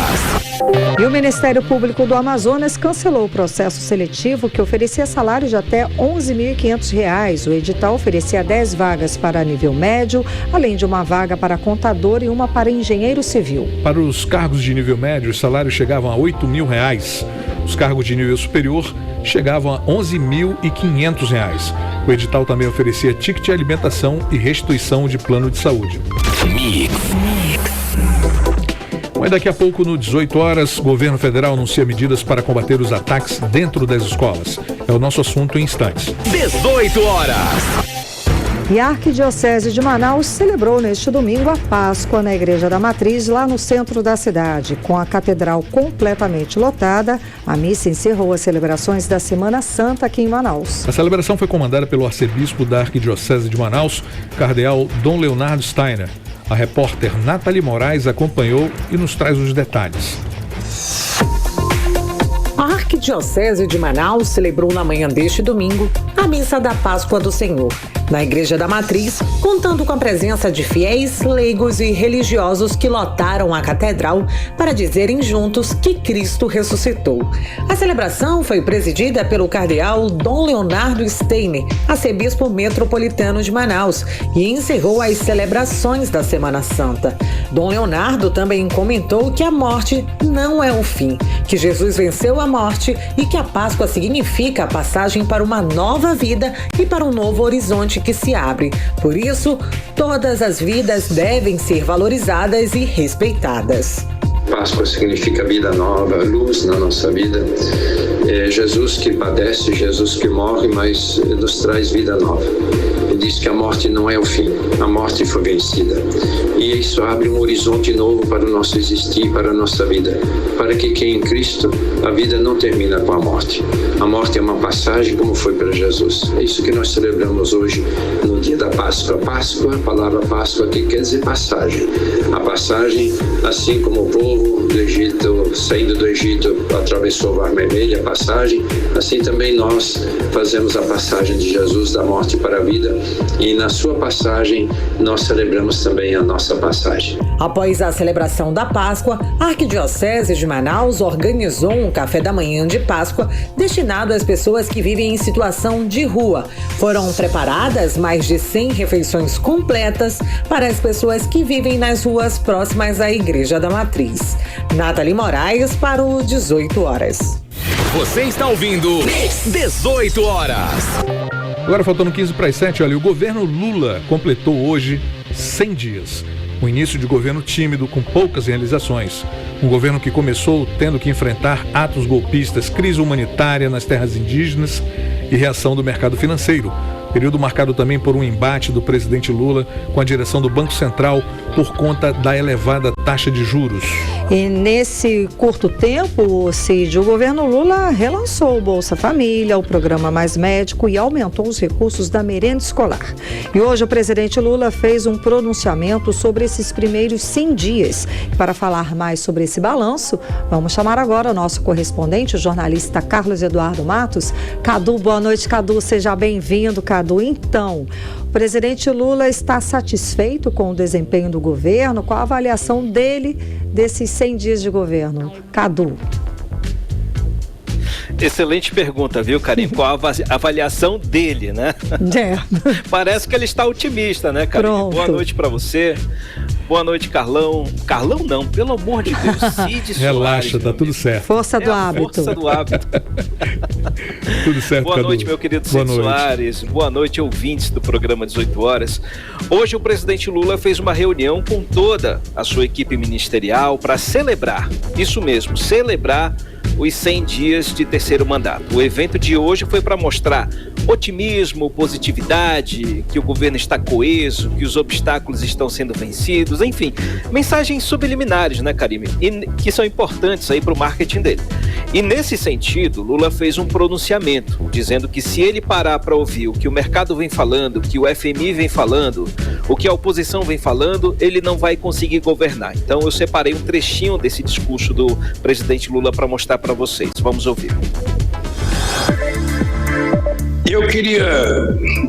E o Ministério Público do Amazonas cancelou o processo seletivo que oferecia salário de até R$ 11.500. O edital oferecia 10 vagas para nível médio, além de uma vaga para contador e uma para engenheiro civil. Para os cargos de nível médio, os salários chegavam a R$ 8.000. Os cargos de nível superior chegavam a R$ 11.500. O edital também oferecia ticket de alimentação e restituição de plano de saúde. Mas daqui a pouco, no 18 horas, o governo federal anuncia medidas para combater os ataques dentro das escolas. É o nosso assunto em instantes. 18 horas. E a Arquidiocese de Manaus celebrou neste domingo a Páscoa na Igreja da Matriz, lá no centro da cidade. Com a catedral completamente lotada, a missa encerrou as celebrações da Semana Santa aqui em Manaus. A celebração foi comandada pelo arcebispo da Arquidiocese de Manaus, cardeal Dom Leonardo Steiner. A repórter Nathalie Moraes acompanhou e nos traz os detalhes. A Arquidiocese de Manaus celebrou na manhã deste domingo a missa da Páscoa do Senhor, na Igreja da Matriz, contando com a presença de fiéis, leigos e religiosos que lotaram a catedral para dizerem juntos que Cristo ressuscitou. A celebração foi presidida pelo cardeal Dom Leonardo Steiner, arcebispo metropolitano de Manaus, e encerrou as celebrações da Semana Santa. Dom Leonardo também comentou que a morte não é o fim, que Jesus venceu a morte e que a Páscoa significa a passagem para uma nova vida e para um novo horizonte que se abre. Por isso, todas as vidas devem ser valorizadas e respeitadas. Páscoa significa vida nova, luz na nossa vida. É Jesus que padece, Jesus que morre, mas nos traz vida nova. Ele diz que a morte não é o fim, a morte foi vencida. E isso abre um horizonte novo para o nosso existir, para a nossa vida. Para que em Cristo a vida não termina com a morte. A morte é uma passagem como foi para Jesus. É isso que nós celebramos hoje no dia da Páscoa. Páscoa, a palavra Páscoa aqui quer dizer passagem. A passagem, assim como o povo do Egito, saindo do Egito, atravessou o Mar Vermelho, a passagem, assim também nós fazemos a passagem de Jesus da morte para a vida, e na sua passagem nós celebramos também a nossa passagem. Após a celebração da Páscoa, a Arquidiocese de Manaus organizou um café da manhã de Páscoa destinado às pessoas que vivem em situação de rua. Foram preparadas mais de 100 refeições completas para as pessoas que vivem nas ruas próximas à Igreja da Matriz. Nathalie Moraes para o 18 horas. Você está ouvindo 18 horas. Agora faltando 15 para as 7, olha, o governo Lula completou hoje 100 dias. Um início de governo tímido, com poucas realizações. Um governo que começou tendo que enfrentar atos golpistas, crise humanitária nas terras indígenas e reação do mercado financeiro. Período marcado também por um embate do presidente Lula com a direção do Banco Central por conta da elevada taxa de juros. E nesse curto tempo, Cid, o governo Lula relançou o Bolsa Família, o Programa Mais Médico e aumentou os recursos da merenda escolar. E hoje o presidente Lula fez um pronunciamento sobre esses primeiros 100 dias. Para falar mais sobre esse balanço, vamos chamar agora o nosso correspondente, o jornalista Carlos Eduardo Matos. Cadu, boa noite, Cadu, seja bem-vindo, Cadu. Cadu. Então, o presidente Lula está satisfeito com o desempenho do governo? Qual a avaliação dele desses 100 dias de governo? Cadu. Excelente pergunta, viu, Karine? Qual a avaliação dele, né? Parece que ele está otimista, né, Karine? Pronto. Boa noite para você. Boa noite, Carlão. Carlão não, pelo amor de Deus. Cid Soares. Relaxa, tá tudo certo. Força do hábito. Força do hábito. Tudo certo, Boa Cadu. noite, meu querido Boa Cid noite. Soares. Boa noite, ouvintes do programa 18 Horas. Hoje o presidente Lula fez uma reunião com toda a sua equipe ministerial para celebrar, isso mesmo, celebrar os 100 dias de terceiro mandato. O evento de hoje foi para mostrar otimismo, positividade, que o governo está coeso, que os obstáculos estão sendo vencidos, enfim, mensagens subliminares, né, Karine? E que são importantes aí para o marketing dele. E nesse sentido, Lula fez um pronunciamento, dizendo que se ele parar para ouvir o que o mercado vem falando, o que o FMI vem falando, o que a oposição vem falando, ele não vai conseguir governar. Então eu separei um trechinho desse discurso do presidente Lula para mostrar para vocês. Vamos ouvir. Eu queria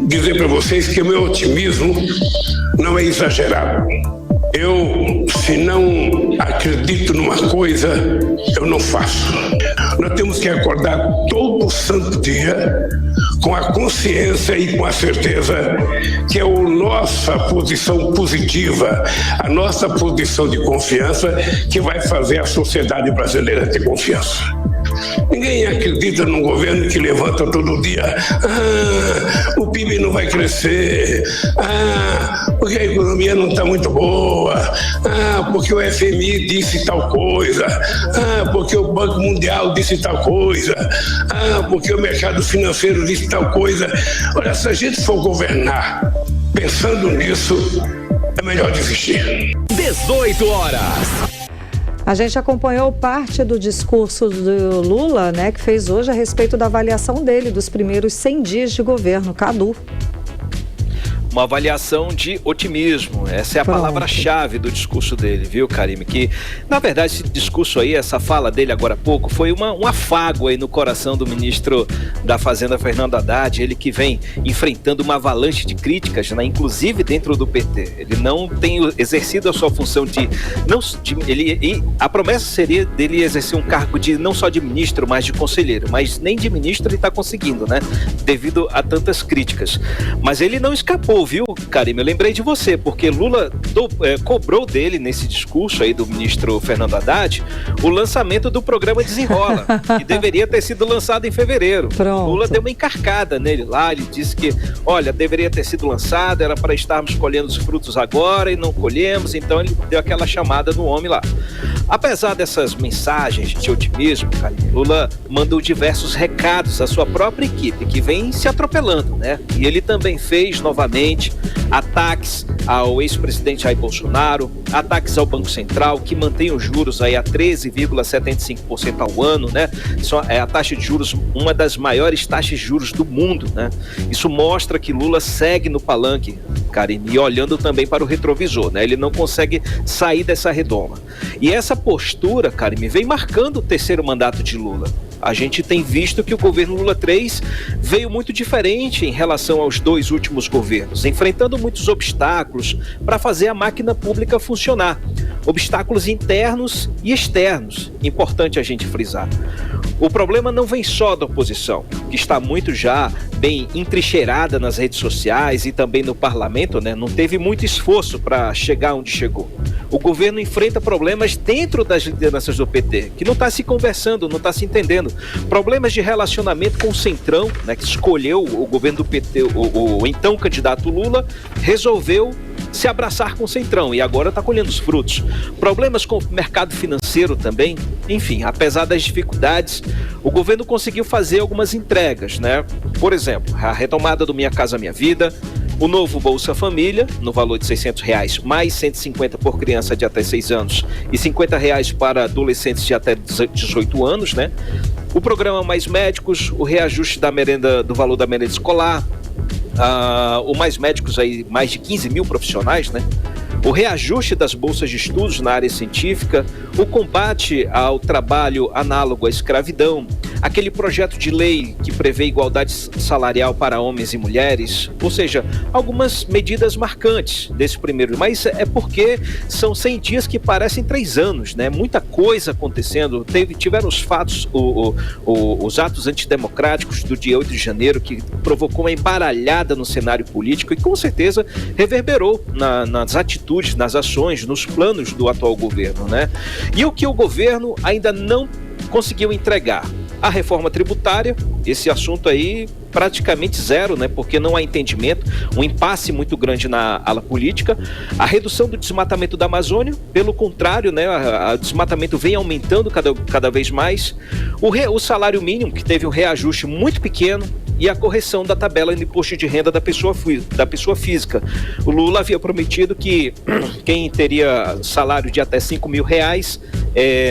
dizer para vocês que o meu otimismo não é exagerado. Eu, se não acredito numa coisa, eu não faço. Nós temos que acordar todo santo dia com a consciência e com a certeza que é a nossa posição positiva, a nossa posição de confiança que vai fazer a sociedade brasileira ter confiança. Ninguém acredita num governo que levanta todo dia: o PIB não vai crescer, porque a economia não está muito boa, porque o FMI disse tal coisa, porque o Banco Mundial disse tal coisa, porque o mercado financeiro disse tal coisa. Olha, se a gente for governar pensando nisso, é melhor desistir. 18 horas. A gente acompanhou parte do discurso do Lula, né, que fez hoje a respeito da avaliação dele dos primeiros 100 dias de governo. Cadu. Uma avaliação de otimismo. Essa é a palavra-chave do discurso dele, viu, Karine? Que, na verdade, esse discurso aí, essa fala dele agora há pouco, foi um afago aí no coração do ministro da Fazenda, Fernando Haddad, ele que vem enfrentando uma avalanche de críticas, né, inclusive dentro do PT. Ele não tem exercido a sua função a promessa seria dele exercer um cargo de não só de ministro, mas de conselheiro. Mas nem de ministro ele está conseguindo, né? Devido a tantas críticas. Mas ele não escapou, viu, Karine? Eu lembrei de você, porque Lula cobrou dele, nesse discurso aí do ministro Fernando Haddad, o lançamento do programa Desenrola, que deveria ter sido lançado em fevereiro. Pronto. Lula deu uma encarcada nele lá, ele disse que, olha, deveria ter sido lançado, era para estarmos colhendo os frutos agora e não colhemos, então ele deu aquela chamada no homem lá. Apesar dessas mensagens de otimismo, Karine, Lula mandou diversos recados à sua própria equipe, que vem se atropelando, né? E ele também fez novamente ataques ao ex-presidente Jair Bolsonaro, ataques ao Banco Central, que mantém os juros aí a 13,75% ao ano, né? Isso é a taxa de juros, uma das maiores taxas de juros do mundo, né? Isso mostra que Lula segue no palanque, Karine, e olhando também para o retrovisor, né? Ele não consegue sair dessa redoma. E essa postura, Karine, vem marcando o terceiro mandato de Lula. A gente tem visto que o governo Lula 3 veio muito diferente em relação aos dois últimos governos, enfrentando muitos obstáculos para fazer a máquina pública funcionar. Obstáculos internos e externos, importante a gente frisar. O problema não vem só da oposição, que está muito já bem entrincheirada nas redes sociais e também no parlamento, né? Não teve muito esforço para chegar onde chegou. O governo enfrenta problemas dentro das lideranças do PT, que não está se conversando, não está se entendendo. Problemas de relacionamento com o Centrão, né, que escolheu o governo do PT, o então candidato Lula, resolveu se abraçar com o Centrão e agora está colhendo os frutos. Problemas com o mercado financeiro também. Enfim, apesar das dificuldades, o governo conseguiu fazer algumas entregas, né? Por exemplo, a retomada do Minha Casa Minha Vida, o novo Bolsa Família, no valor de R$600, mais 150 por criança de até 6 anos e R$50 para adolescentes de até 18 anos, né? O programa Mais Médicos, o reajuste da merenda, do valor da merenda escolar, o Mais Médicos, aí, mais de 15 mil profissionais, né? O reajuste das bolsas de estudos na área científica, o combate ao trabalho análogo à escravidão, aquele projeto de lei que prevê igualdade salarial para homens e mulheres, ou seja, algumas medidas marcantes desse primeiro, mas é porque são 100 dias que parecem 3 anos, né? Muita coisa acontecendo, tiveram os fatos, os atos antidemocráticos do dia 8 de janeiro, que provocou uma embaralhada no cenário político e com certeza reverberou nas atitudes, nas ações, nos planos do atual governo, né? E o que o governo ainda não conseguiu entregar? A reforma tributária, esse assunto aí praticamente zero, né? Porque não há entendimento, um impasse muito grande na ala política. A redução do desmatamento da Amazônia, pelo contrário, né? O desmatamento vem aumentando cada vez mais. O salário mínimo, que teve um reajuste muito pequeno, e a correção da tabela de imposto de renda da pessoa física. O Lula havia prometido que quem teria salário de até R$5.000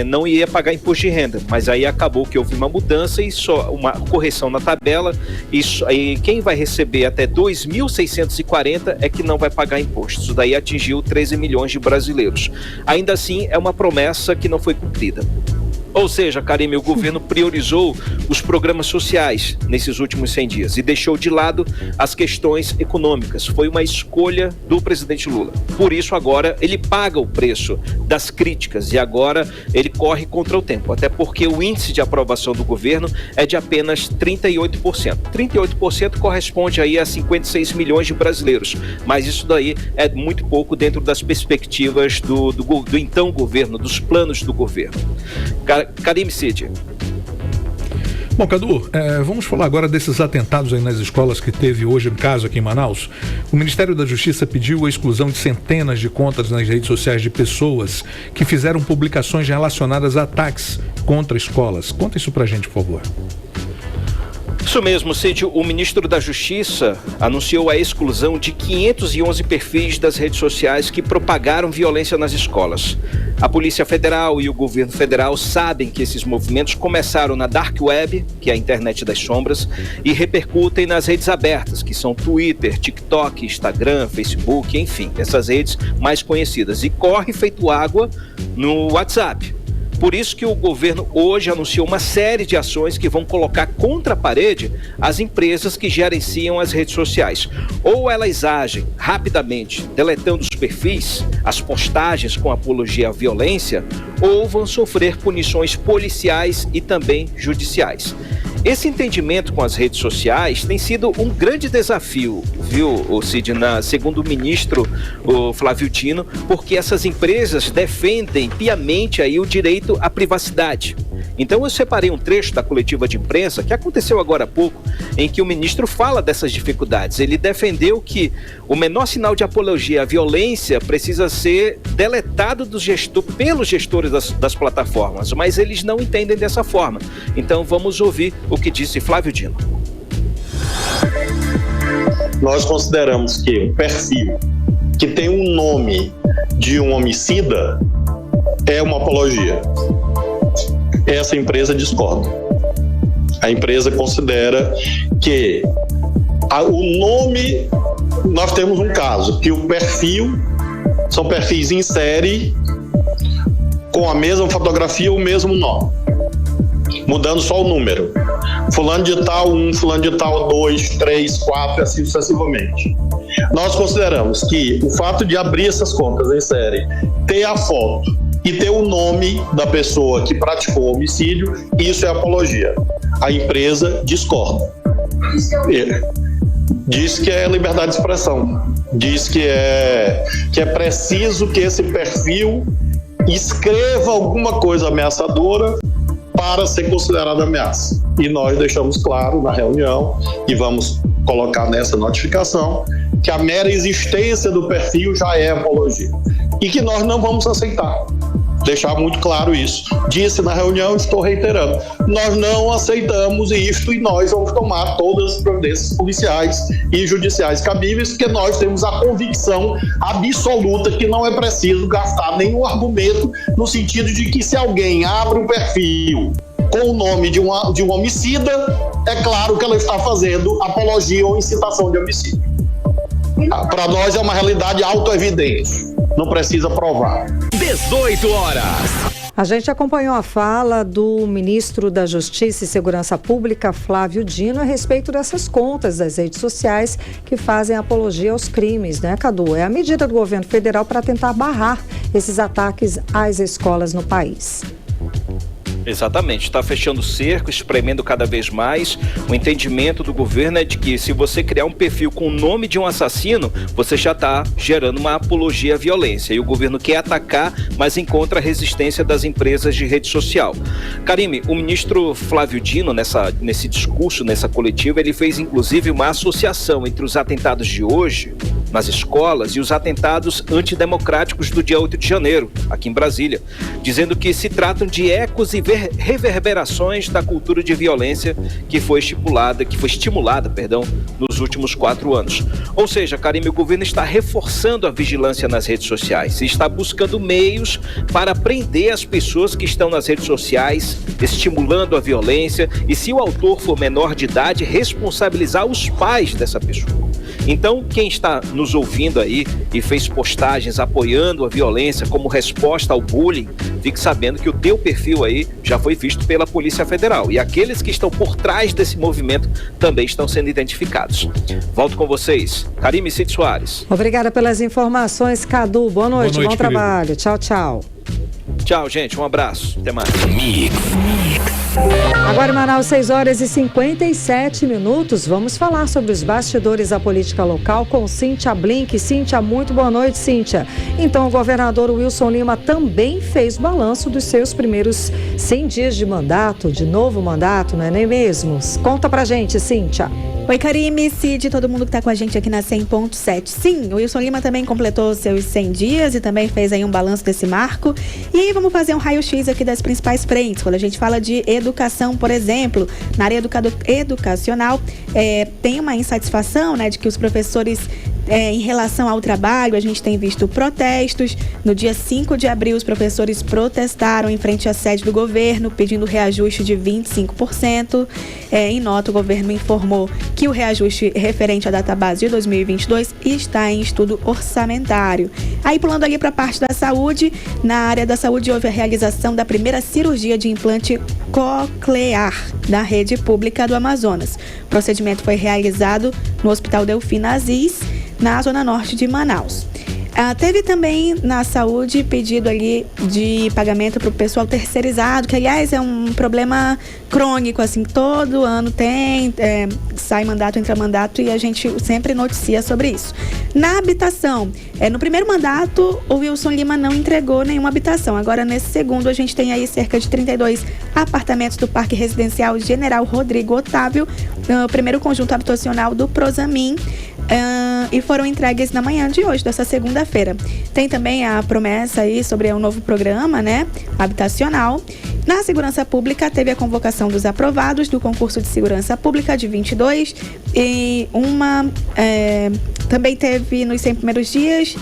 não ia pagar imposto de renda, mas aí acabou que houve uma mudança e só uma correção na tabela, e quem vai receber até 2.640 é que não vai pagar imposto. Isso daí atingiu 13 milhões de brasileiros. Ainda assim, é uma promessa que não foi cumprida. Ou seja, Karime, o governo priorizou os programas sociais nesses últimos 100 dias e deixou de lado as questões econômicas. Foi uma escolha do presidente Lula. Por isso, agora, ele paga o preço das críticas e agora ele corre contra o tempo. Até porque o índice de aprovação do governo é de apenas 38%. 38% corresponde aí a 56 milhões de brasileiros. Mas isso daí é muito pouco dentro das perspectivas do então governo, dos planos do governo. Karime Cid. Bom, Cadu, vamos falar agora desses atentados aí nas escolas que teve hoje, um caso aqui em Manaus. O Ministério da Justiça pediu a exclusão de centenas de contas nas redes sociais de pessoas que fizeram publicações relacionadas a ataques contra escolas. Conta isso pra gente, por favor. Isso mesmo, Cid. O ministro da Justiça anunciou a exclusão de 511 perfis das redes sociais que propagaram violência nas escolas. A Polícia Federal e o governo federal sabem que esses movimentos começaram na Dark Web, que é a internet das sombras, e repercutem nas redes abertas, que são Twitter, TikTok, Instagram, Facebook, enfim, essas redes mais conhecidas. E corre feito água no WhatsApp. Por isso que o governo hoje anunciou uma série de ações que vão colocar contra a parede as empresas que gerenciam as redes sociais. Ou elas agem rapidamente, deletando os perfis, as postagens com apologia à violência, ou vão sofrer punições policiais e também judiciais. Esse entendimento com as redes sociais tem sido um grande desafio, viu, Cid, segundo o ministro Flávio Dino, porque essas empresas defendem piamente aí o direito à privacidade. Então eu separei um trecho da coletiva de imprensa que aconteceu agora há pouco, em que o ministro fala dessas dificuldades. Ele defendeu que o menor sinal de apologia à violência precisa ser deletado pelos gestores das plataformas, mas eles não entendem dessa forma. Então vamos ouvir o que disse Flávio Dino. Nós consideramos que o perfil que tem um nome de um homicida é uma apologia. Essa empresa discorda. A empresa considera que o nome... Nós temos um caso que o perfil são perfis em série com a mesma fotografia ou o mesmo nome, mudando só o número. Fulano de tal 1, fulano de tal 2, 3, 4, assim sucessivamente. Nós consideramos que o fato de abrir essas contas em série, ter a foto e ter o nome da pessoa que praticou o homicídio, isso é apologia. A empresa discorda. Diz que é liberdade de expressão. Diz que é preciso que esse perfil escreva alguma coisa ameaçadora para ser considerado ameaça. E nós deixamos claro na reunião, e vamos colocar nessa notificação, que a mera existência do perfil já é apologia. E que nós não vamos aceitar. Deixar muito claro isso. Disse na reunião, estou reiterando. Nós não aceitamos isto e nós vamos tomar todas as providências policiais e judiciais cabíveis, porque nós temos a convicção absoluta que não é preciso gastar nenhum argumento no sentido de que se alguém abre um perfil com o nome de um homicida, é claro que ela está fazendo apologia ou incitação de homicídio. Para nós é uma realidade autoevidente. Não precisa provar. 18 horas. A gente acompanhou a fala do ministro da Justiça e Segurança Pública, Flávio Dino, a respeito dessas contas das redes sociais que fazem apologia aos crimes, né, Cadu? É a medida do governo federal para tentar barrar esses ataques às escolas no país. Exatamente, está fechando o cerco, espremendo cada vez mais. O entendimento do governo é de que se você criar um perfil com o nome de um assassino, você já está gerando uma apologia à violência. E o governo quer atacar, mas encontra a resistência das empresas de rede social. Karime, o ministro Flávio Dino, nesse discurso, nessa coletiva, ele fez inclusive uma associação entre os atentados de hoje nas escolas e os atentados antidemocráticos do dia 8 de janeiro, aqui em Brasília, dizendo que se tratam de ecos e reverberações da cultura de violência que foi estimulada, nos últimos 4 anos. Ou seja, Karime, o governo está reforçando a vigilância nas redes sociais e está buscando meios para prender as pessoas que estão nas redes sociais, estimulando a violência, e se o autor for menor de idade, responsabilizar os pais dessa pessoa. Então, quem está nos ouvindo aí e fez postagens apoiando a violência como resposta ao bullying, fique sabendo que o teu perfil aí já foi visto pela Polícia Federal. E aqueles que estão por trás desse movimento também estão sendo identificados. Volto com vocês. Karime Cid Soares. Obrigada pelas informações, Cadu. Boa noite, bom trabalho. Tchau, tchau. Tchau, gente. Um abraço. Até mais. Agora em Manaus, 6h57. Vamos falar sobre os bastidores da política local com Cíntia Blink. Cíntia, muito boa noite, Cíntia. Então, o governador Wilson Lima também fez balanço dos seus primeiros 100 dias de mandato, de novo mandato, não é nem mesmo? Conta pra gente, Cíntia. Oi, Karime, Cid, todo mundo que está com a gente aqui na 100.7. Sim, o Wilson Lima também completou seus 100 dias e também fez aí um balanço desse marco. E aí vamos fazer um raio-x aqui das principais frentes. Quando a gente fala de educação, por exemplo, na área educacional, tem uma insatisfação, né, de que os professores... em relação ao trabalho, a gente tem visto protestos. No dia 5 de abril, os professores protestaram em frente à sede do governo, pedindo reajuste de 25%. Em nota, o governo informou que o reajuste referente à database de 2022 está em estudo orçamentário. Aí, pulando ali para a parte da saúde, na área da saúde houve a realização da primeira cirurgia de implante coclear da rede pública do Amazonas. O procedimento foi realizado no Hospital Delfina Aziz, na zona norte de Manaus. Teve também na saúde pedido ali de pagamento para o pessoal terceirizado, que aliás é um problema crônico, assim, todo ano tem, sai mandato, entra mandato e a gente sempre noticia sobre isso. Na habitação, no primeiro mandato o Wilson Lima não entregou nenhuma habitação, agora nesse segundo a gente tem aí cerca de 32 apartamentos do Parque Residencial General Rodrigo Otávio, o primeiro conjunto habitacional do Prosamin, e foram entregues na manhã de hoje, dessa segunda-feira. Tem também a promessa aí sobre um novo programa, né, habitacional. Na segurança pública, teve a convocação dos aprovados do concurso de segurança pública de 22 e também teve nos 100 primeiros dias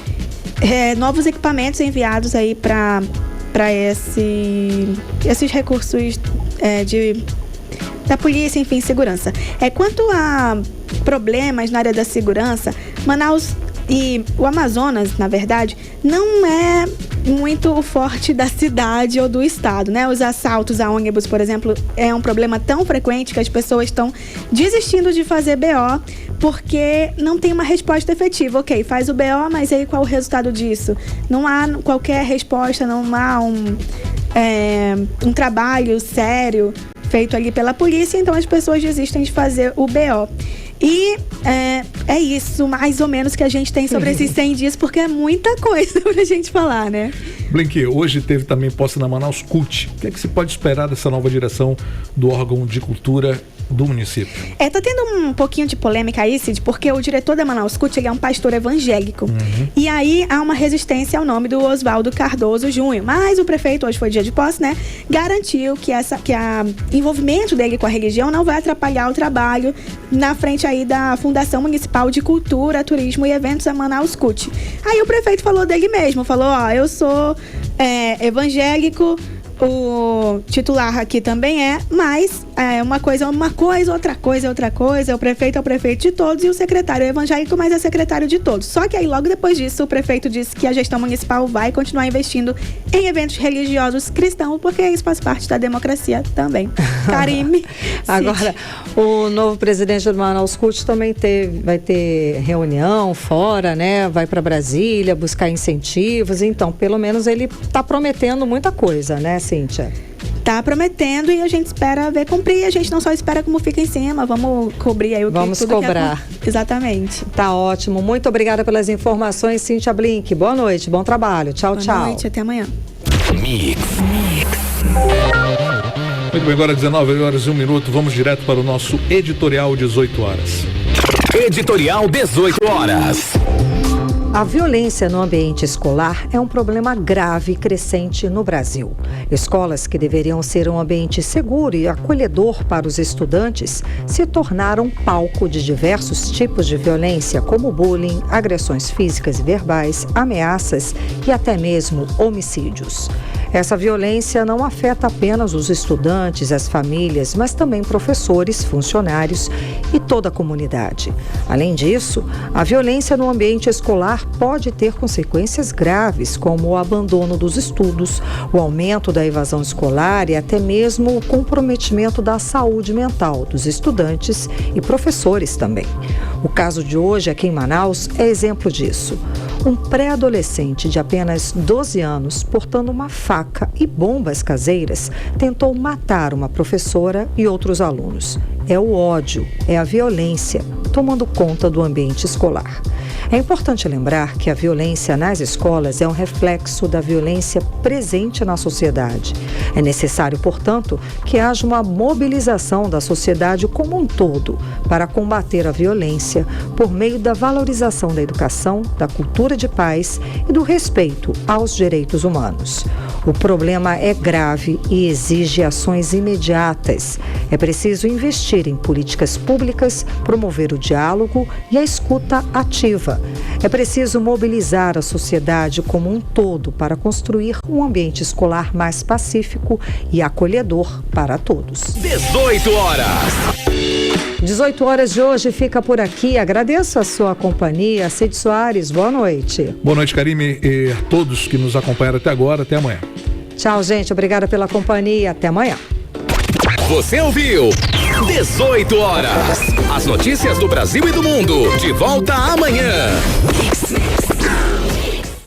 novos equipamentos enviados aí para esses recursos da polícia, enfim, segurança. Quanto a problemas na área da segurança, Manaus e o Amazonas, na verdade, não é muito o forte da cidade ou do estado, né? Os assaltos a ônibus, por exemplo, é um problema tão frequente que as pessoas estão desistindo de fazer BO porque não tem uma resposta efetiva. Ok, faz o BO, mas aí qual o resultado disso? Não há qualquer resposta, não há um trabalho sério feito ali pela polícia, então as pessoas desistem de fazer o BO. E é isso, mais ou menos, que a gente tem sobre esses 100 dias, porque é muita coisa pra gente falar, né? Blink, hoje teve também posse na Manaus Cult. O que é que se pode esperar dessa nova direção do órgão de cultura do município? Tá tendo um pouquinho de polêmica aí, Cid, porque o diretor da Manaus Cult, ele é um pastor evangélico. E aí há uma resistência ao nome do Oswaldo Cardoso Júnior. Mas o prefeito, hoje foi dia de posse, né, garantiu que o envolvimento dele com a religião não vai atrapalhar o trabalho na frente aí da Fundação Municipal de Cultura, Turismo e Eventos, a Manaus Cult. Aí o prefeito falou dele mesmo, falou, eu sou evangélico, o titular aqui também mas uma coisa, outra coisa, o prefeito é o prefeito de todos e o secretário é evangélico, mas é secretário de todos. Só que aí logo depois disso o prefeito disse que a gestão municipal vai continuar investindo em eventos religiosos cristãos, porque isso faz parte da democracia também. Karime. Agora, o novo presidente do Manaus Cult também vai ter reunião fora, né? Vai para Brasília buscar incentivos, então pelo menos ele está prometendo muita coisa, né, Cíntia? Tá prometendo e a gente espera ver cumprir. A gente não só espera como fica em cima, vamos cobrir aí vamos cobrar. Exatamente. Tá ótimo. Muito obrigada pelas informações, Cíntia Blink. Boa noite, bom trabalho. Tchau, tchau. Boa noite, até amanhã. Mix. Muito bem, agora 19h01, vamos direto para o nosso editorial 18 horas. Editorial 18 horas. A violência no ambiente escolar é um problema grave e crescente no Brasil. Escolas que deveriam ser um ambiente seguro e acolhedor para os estudantes se tornaram palco de diversos tipos de violência, como bullying, agressões físicas e verbais, ameaças e até mesmo homicídios. Essa violência não afeta apenas os estudantes, as famílias, mas também professores, funcionários e toda a comunidade. Além disso, a violência no ambiente escolar pode ter consequências graves, como o abandono dos estudos, o aumento da evasão escolar e até mesmo o comprometimento da saúde mental dos estudantes e professores também. O caso de hoje aqui em Manaus é exemplo disso. Um pré-adolescente de apenas 12 anos, portando uma faca e bombas caseiras, tentou matar uma professora e outros alunos. É o ódio, é a violência tomando conta do ambiente escolar. É importante lembrar que a violência nas escolas é um reflexo da violência presente na sociedade. É necessário, portanto, que haja uma mobilização da sociedade como um todo para combater a violência por meio da valorização da educação, da cultura de paz e do respeito aos direitos humanos. O problema é grave e exige ações imediatas. É preciso investir em políticas públicas, promover o diálogo e a escuta ativa. É preciso mobilizar a sociedade como um todo para construir um ambiente escolar mais pacífico e acolhedor para todos. 18 horas. 18 horas de hoje fica por aqui. Agradeço a sua companhia. Cid Soares, boa noite. Boa noite, Karime, e a todos que nos acompanharam até agora. Até amanhã. Tchau, gente. Obrigada pela companhia. Até amanhã. Você ouviu 18 horas. As notícias do Brasil e do mundo. De volta amanhã.